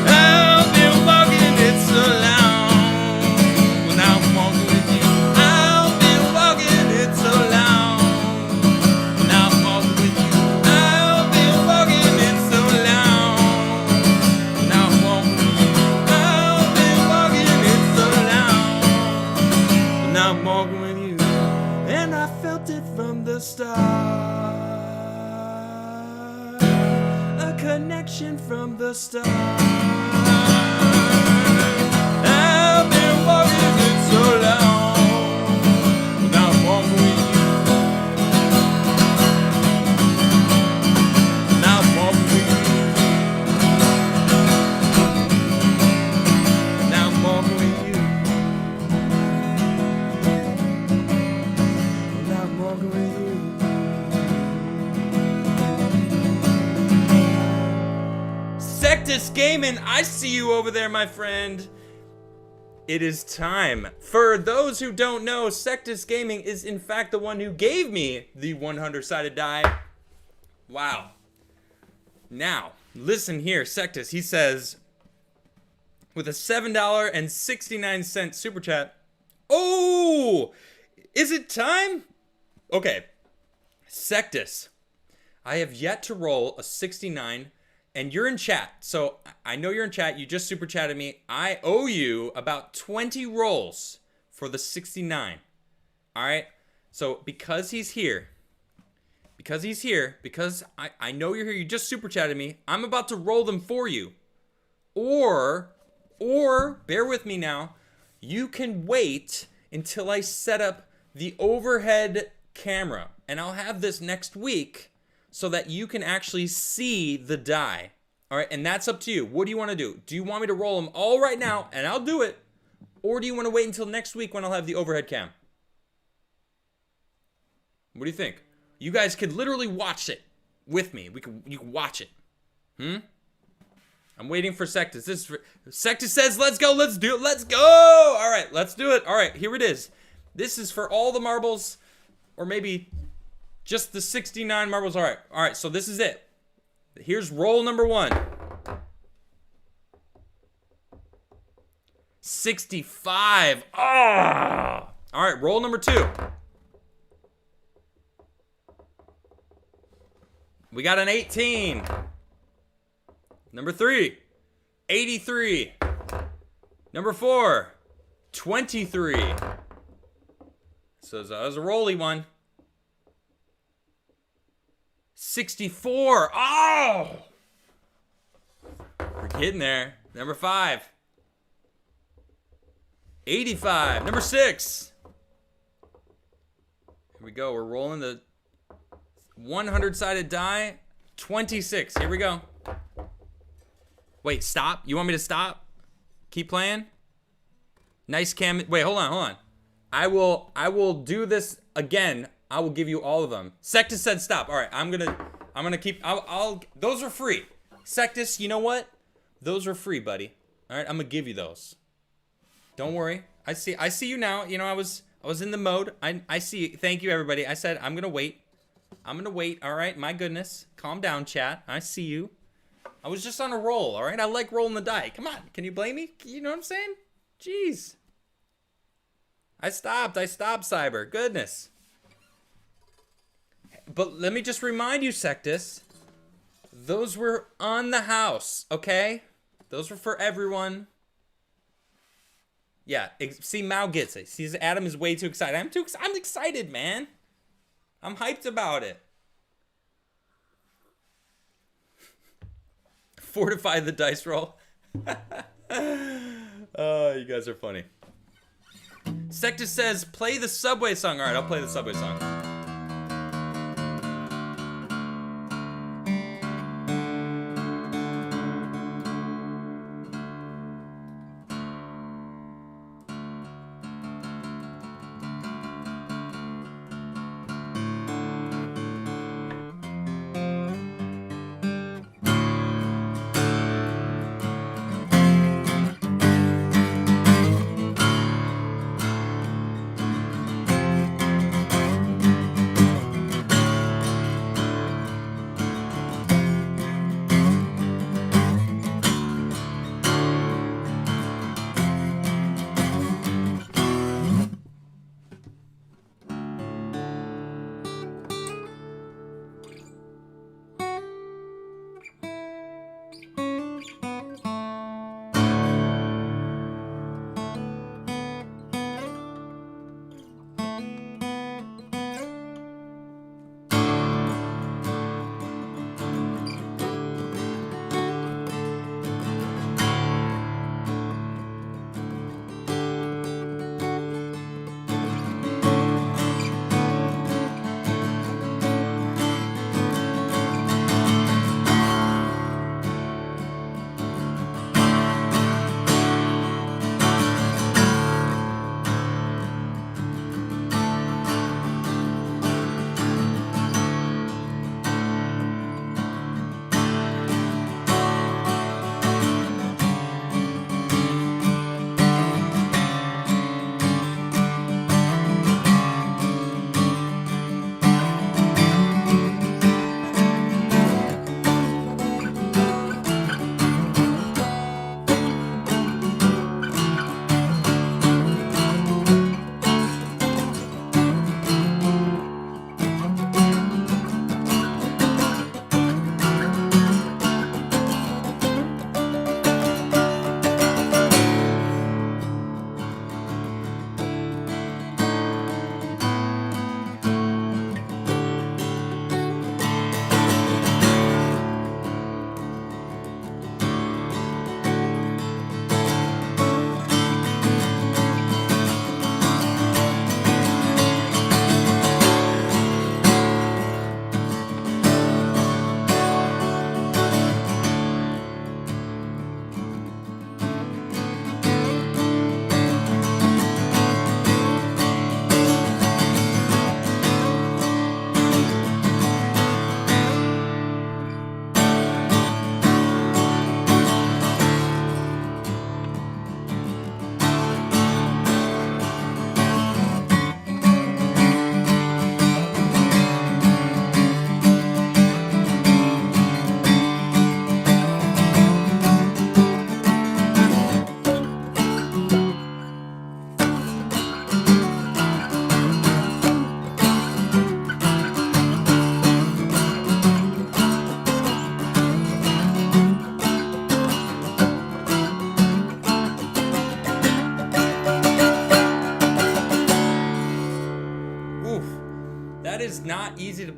I've been walking it so long, now I'm walking with you. I've been walking it so long, now I'm walking with you. I've been walking it so long, now I'm walking with you. I've been walking it so long, now I'm walking with you. And I felt it from the start, a connection from the start. I've been walking it so long, now I'm walking with you. Now I'm walking with you. Now I'm walking with you. Sectus Gaming, I see you over there, my friend. It is time. For those who don't know, Sectus Gaming is in fact the one who gave me the 100-sided die. Wow. Now, listen here, Sectus. He says, with a $7.69 super chat. Oh, is it time? Okay, Sectus, I have yet to roll a 69, and you're in chat, so I know you're in chat. You just super chatted me. I owe you about 20 rolls for the 69. All right, so because he's here, because I know you're here, you just super chatted me, I'm about to roll them for you. Or, bear with me now, you can wait until I set up the overhead camera, and I'll have this next week so that you can actually see the die. All right, and that's up to you. What do you want to do? Do you want me to roll them all right now, and I'll do it? Or do you want to wait until next week when I'll have the overhead cam? What do you think? You guys could literally watch it. with me. You can watch it. I'm waiting for Sectus. Sectus says, let's go, let's do it, let's go! All right, let's do it. All right, here it is. This is for all the marbles, or maybe just the 69 marbles. All right, so this is it. Here's roll number 1. 65. Ah! All right, roll number 2. We got an 18. Number 3, 83. Number 4, 23. So that was a rolly one. 64. Oh! We're getting there. Number 5. 85. Number 6. Here we go. We're rolling the 100-sided die. 26. Here we go. Wait, stop. You want me to stop? Keep playing? Nice cam. Wait, hold on. I will do this again. I will give you all of them. Sectus said stop. All right, I'm gonna keep. I'll. Those are free. Sectus, you know what? Those are free, buddy. All right, I'm gonna give you those. Don't worry. I see you now. You know, I was in the mode. I see you. Thank you, everybody. I said I'm gonna wait. All right, my goodness. Calm down, chat. I see you. I was just on a roll. All right, I like rolling the die. Come on, can you blame me? You know what I'm saying? Jeez. I stopped, Cyber. Goodness. But let me just remind you, Sectus. Those were on the house, okay? Those were for everyone. Yeah, see, Mao gets it. See, Adam is way too excited. I'm excited, man. I'm hyped about it. Fortify the dice roll. Oh, you guys are funny. Sectus says, play the Subway song. All right, I'll play the Subway song.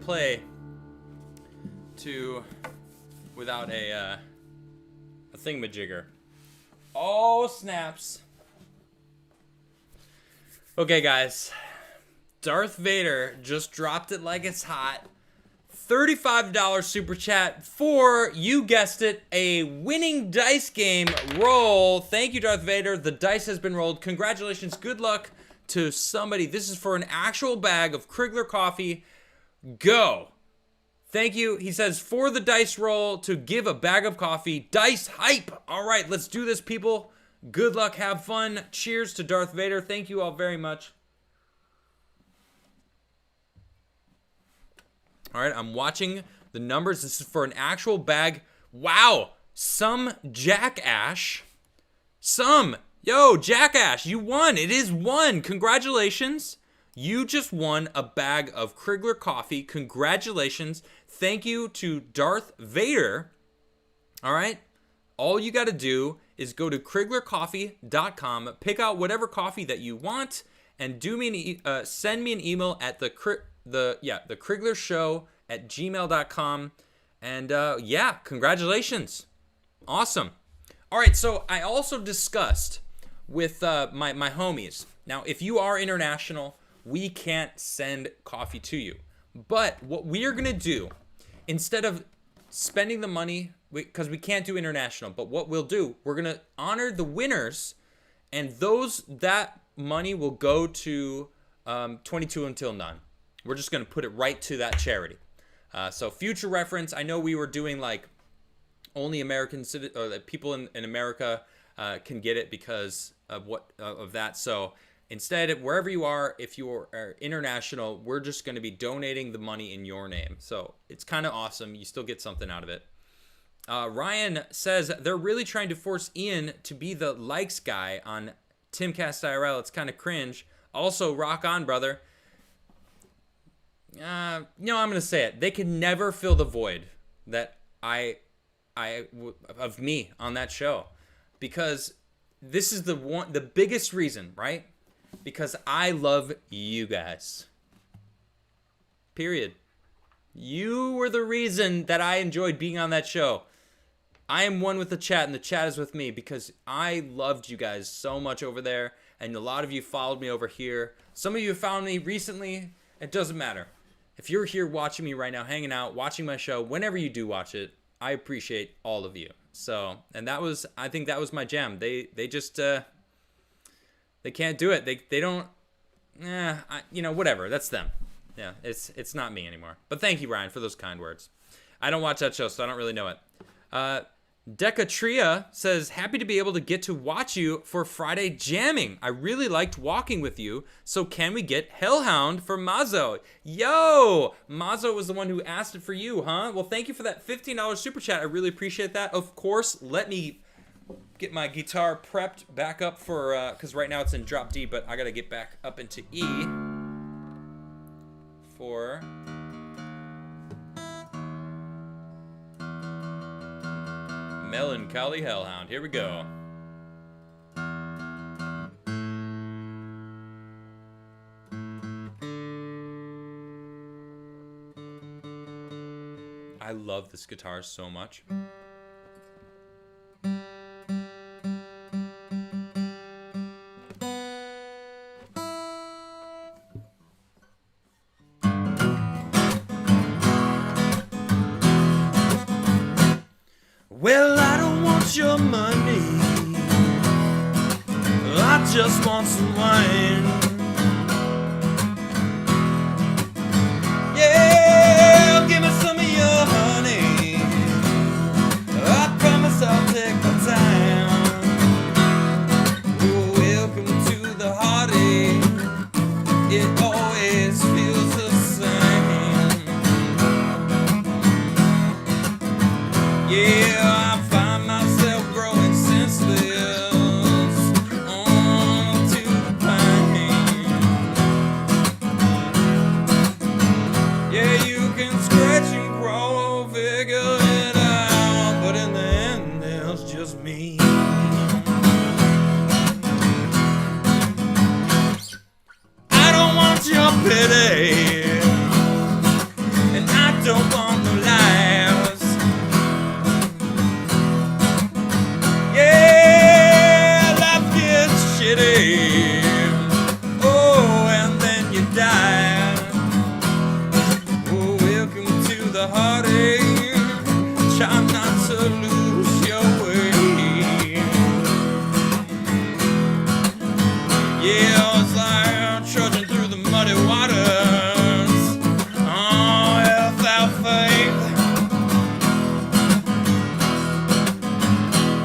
play without a thingamajigger. Oh, snaps. Okay, guys. Darth Vader just dropped it like it's hot. $35 super chat for, you guessed it, a winning dice game roll. Thank you, Darth Vader. The dice has been rolled. Congratulations. Good luck to somebody. This is for an actual bag of Crigler coffee. Go. Thank you. He says, for the dice roll to give a bag of coffee. Dice hype. All right, let's do this, people. Good luck. Have fun. Cheers to Darth Vader. Thank you all very much. All right, I'm watching the numbers. This is for an actual bag. Wow. Some Jackash. Yo, Jackash, you won. It is one. Congratulations. You just won a bag of Crigler coffee. Congratulations. Thank you to Darth Vader. All right. All you got to do is go to criglercoffee.com, pick out whatever coffee that you want, and send me an email at the Crigler Show at gmail.com. And yeah, congratulations. Awesome. All right, so I also discussed with my homies. Now, if you are international, we can't send coffee to you. But what we are going to do, instead of spending the money, because we can't do international, but what we'll do, we're going to honor the winners, and that money will go to 22 Until None. We're just going to put it right to that charity. So future reference, I know we were doing like only American people in America can get it because of that. So instead, wherever you are, if you are international, we're just going to be donating the money in your name. So it's kind of awesome. You still get something out of it. Ryan says they're really trying to force Ian to be the likes guy on Timcast IRL. It's kind of cringe. Also, rock on, brother. I'm gonna say it. They can never fill the void that of me on that show, because this is the biggest reason, right? Because I love you guys. Period. You were the reason that I enjoyed being on that show. I am one with the chat, and the chat is with me because I loved you guys so much over there, and a lot of you followed me over here. Some of you found me recently. It doesn't matter. If you're here watching me right now, hanging out, watching my show, whenever you do watch it, I appreciate all of you. So, and I think that was my jam. They just, they can't do it. They don't, whatever. That's them. Yeah, it's not me anymore. But thank you, Ryan, for those kind words. I don't watch that show, so I don't really know it. Decatria says, happy to be able to get to watch you for Friday jamming. I really liked walking with you, so can we get Hellhound for Mazo? Yo, Mazo was the one who asked it for you, huh? Well, thank you for that $15 super chat. I really appreciate that. Of course, let me get my guitar prepped back up for, because right now it's in drop D, but I got to get back up into E for... Melancholy Hellhound. Here we go. I love this guitar so much. Well, I don't want your money, I just want some wine. Yeah, give me some of your honey, I promise I'll take my time. Oh, welcome to the heartache, it always feels the same. Yeah, pity, and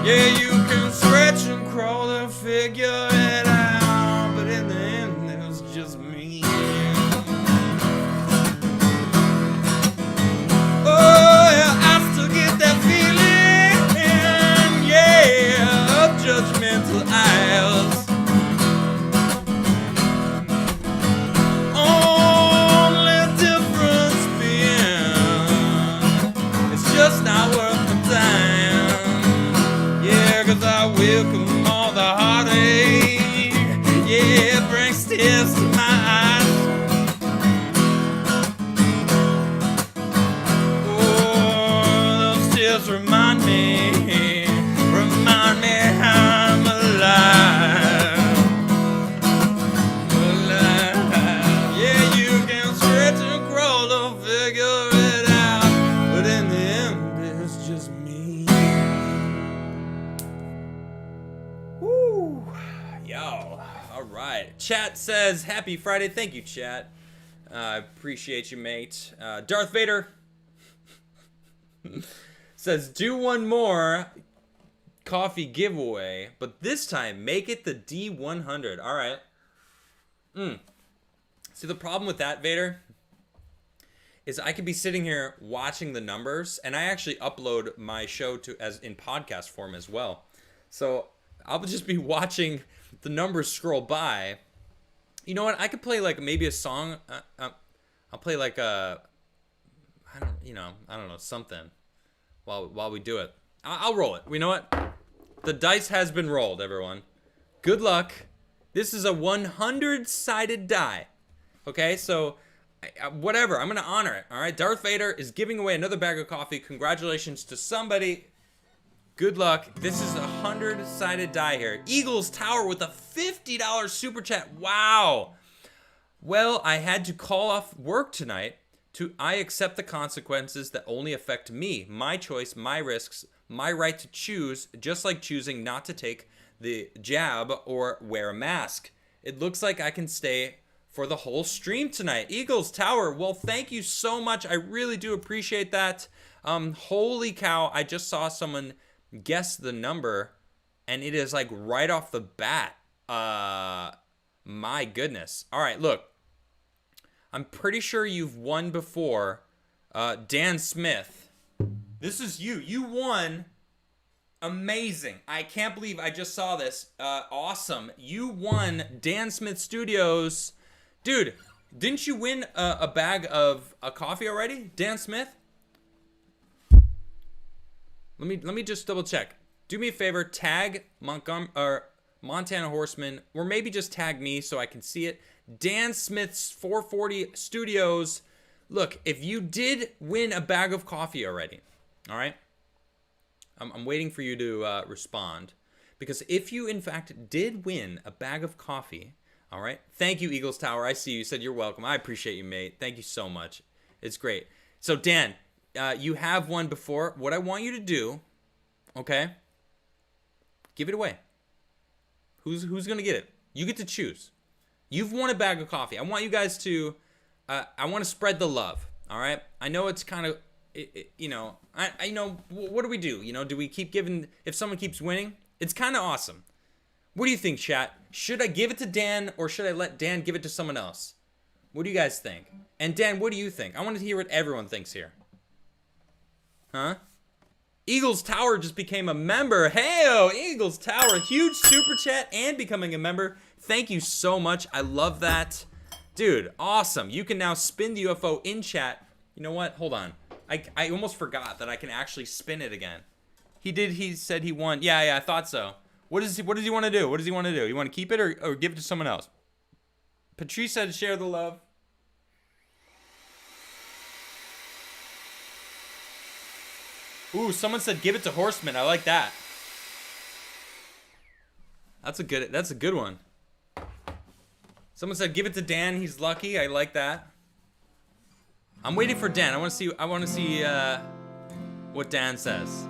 Yeah, you can stretch and crawl and figure it out, but in the end, it was just me. Oh, yeah, I still get that feeling, yeah, of judgmental eyes. Only difference being, it's just not worth the time. Yeah, 'cause I welcome all the heartache. Yeah, it brings tears to my eyes. Oh, those tears remind me I'm alive. Alive. Yeah, you can stretch and crawl to figure it out, but in the end, it's just me. Woo. Yo. All right. Chat says, happy Friday. Thank you, chat. I appreciate you, mate. Darth Vader says, do one more coffee giveaway, but this time make it the D100. All right. See, the problem with that, Vader, is I could be sitting here watching the numbers, and I actually upload my show to as in podcast form as well. So I'll just be watching the numbers scroll by. You know what? I could play like maybe a song. I'll play like a, I don't know, something while we do it. I'll roll it. You know what? The dice has been rolled, everyone. Good luck. This is a 100-sided die. Okay, so whatever. I'm going to honor it. All right, Darth Vader is giving away another bag of coffee. Congratulations to somebody. Good luck. This is a 100-sided die here. Eagles Tower with a $50 super chat. Wow. Well, I had to call off work tonight. I accept the consequences that only affect me, my choice, my risks, my right to choose, just like choosing not to take the jab or wear a mask. It looks like I can stay for the whole stream tonight. Eagles Tower, well, thank you so much. I really do appreciate that. Holy cow, I just saw someone guess the number, and it is like right off the bat. My goodness. All right, look. I'm pretty sure you've won before. Dan Smith. This is you. You won. Amazing. I can't believe I just saw this. Awesome. You won Dan Smith Studios. Dude, didn't you win a bag of coffee already? Dan Smith? Let me just double check. Do me a favor. Tag Montana Horseman, or maybe just tag me so I can see it. Dan Smith's 440 Studios. Look, if you did win a bag of coffee already, all right? I'm waiting for you to respond. Because if you, in fact, did win a bag of coffee, all right? Thank you, Eagles Tower. I see you. You said you're welcome. I appreciate you, mate. Thank you so much. It's great. So, Dan, you have won before. What I want you to do, okay, give it away. Who's going to get it? You get to choose. You've won a bag of coffee. I want you guys to, I want to spread the love, all right? I know it's kind of, I know, what do we do? Do we keep giving, if someone keeps winning? It's kind of awesome. What do you think, chat? Should I give it to Dan, or should I let Dan give it to someone else? What do you guys think? And Dan, what do you think? I want to hear what everyone thinks here. Huh? Eagles Tower just became a member. Hey-o, Eagles Tower, huge super chat and becoming a member. Thank you so much. I love that. Dude, awesome. You can now spin the UFO in chat. You know what? Hold on. I almost forgot that I can actually spin it again. He said he won. Yeah, I thought so. What does he want to do? What does he want to do? You want to keep it or give it to someone else? Patrice said share the love. Ooh, someone said give it to Horseman. I like that. That's a good one. Someone said give it to Dan. He's lucky. I like that. I'm waiting for Dan. I want to see what Dan says.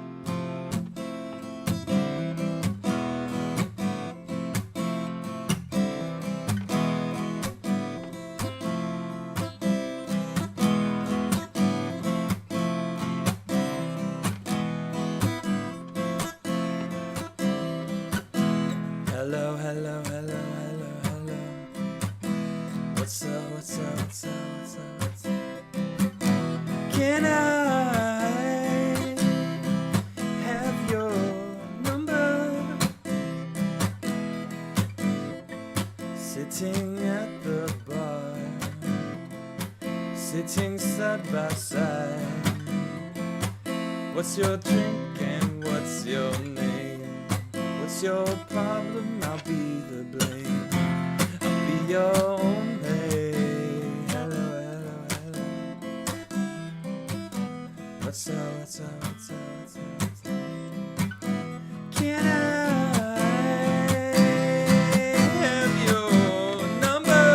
sitting side by side. What's your drink and what's your name? What's your problem? I'll be the blame. I'll be your only. Hello, hello, hello. What's up, what's up, what's up, what's up, what's up? Can I have your number?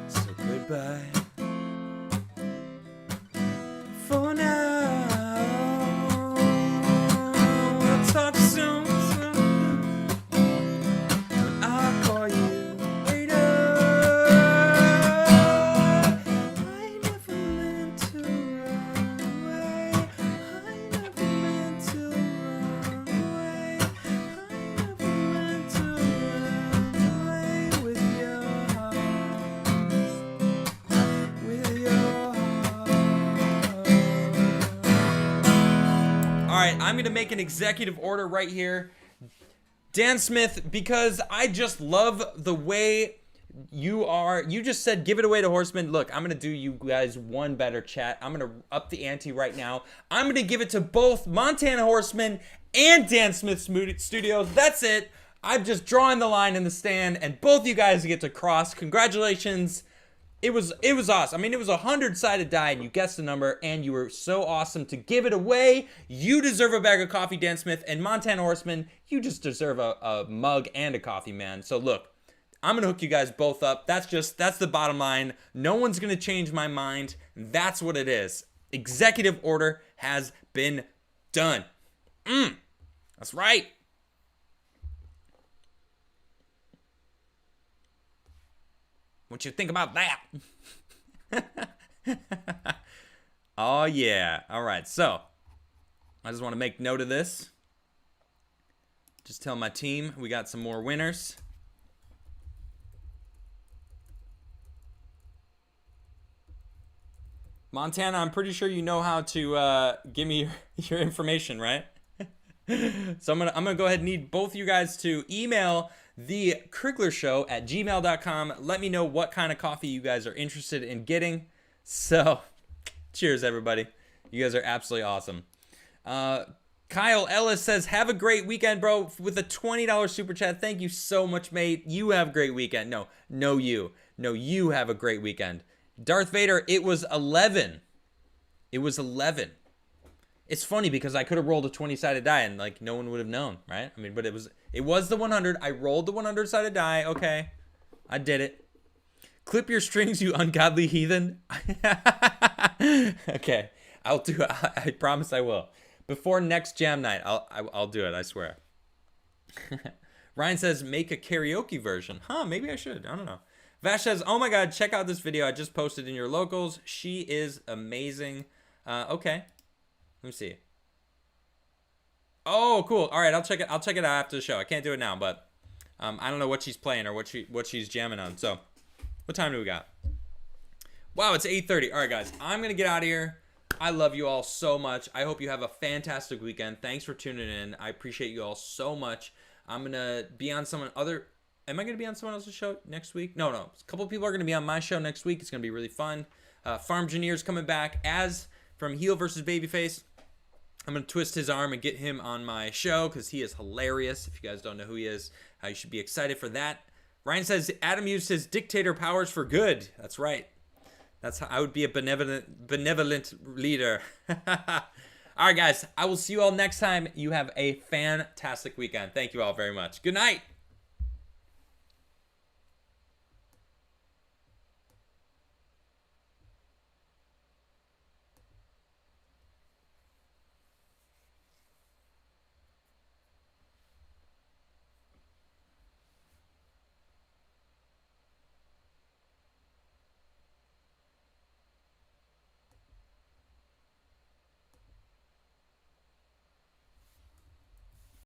So goodbye for now. We'll talk soon. I'll call you later. I never meant to run away. I never meant to run away. I never meant to run away with your heart. With your heart. All right, I'm gonna make an executive order right here. Dan Smith, because I just love the way you are. You just said give it away to Horseman. Look, I'm going to do you guys one better, chat. I'm going to up the ante right now. I'm going to give it to both Montana Horseman and Dan Smith Studios. That's it. I'm just drawing the line in the stand, and both you guys get to cross. Congratulations. It was awesome. I mean, it was a 100-sided die, and you guessed the number, and you were so awesome to give it away. You deserve a bag of coffee, Dan Smith, and Montana Horseman, you just deserve a mug and a coffee, man. So look, I'm gonna hook you guys both up. That's the bottom line. No one's gonna change my mind. That's what it is. Executive order has been done. That's right. What you think about that? Oh, yeah. All right, so I just want to make note of this. Just tell my team we got some more winners. Montana, I'm pretty sure you know how to give me your information, right? So I'm gonna go ahead and need both of you guys to email the Crigler Show at gmail.com. Let me know what kind of coffee you guys are interested in getting. So, cheers, everybody. You guys are absolutely awesome. Kyle Ellis says, have a great weekend, bro, with a $20 super chat. Thank you so much, mate. You have a great weekend. No, you have a great weekend. Darth Vader, it was 11. It was 11. It's funny because I could have rolled a 20-sided die and like no one would have known, right? I mean, but it was the 100. I rolled the 100-sided die. Okay, I did it. Clip your strings, you ungodly heathen. Okay, I'll do it. I promise I will. Before next jam night, I'll do it. I swear. Ryan says make a karaoke version. Huh? Maybe I should. I don't know. Vash says, oh my God, check out this video I just posted in your locals. She is amazing. Okay. Let me see. Oh, cool. All right, I'll check it out after the show. I can't do it now, but I don't know what she's playing or what she's jamming on. So, what time do we got? Wow, it's 8:30. All right, guys, I'm gonna get out of here. I love you all so much. I hope you have a fantastic weekend. Thanks for tuning in. I appreciate you all so much. I'm gonna be on someone other. Am I gonna be on someone else's show next week? No. A couple of people are gonna be on my show next week. It's gonna be really fun. Farm Engineer's coming back as from Heel versus Babyface. I'm going to twist his arm and get him on my show because he is hilarious. If you guys don't know who he is, you should be excited for that. Ryan says, Adam used his dictator powers for good. That's right. That's how I would be a benevolent leader. All right, guys. I will see you all next time. You have a fantastic weekend. Thank you all very much. Good night.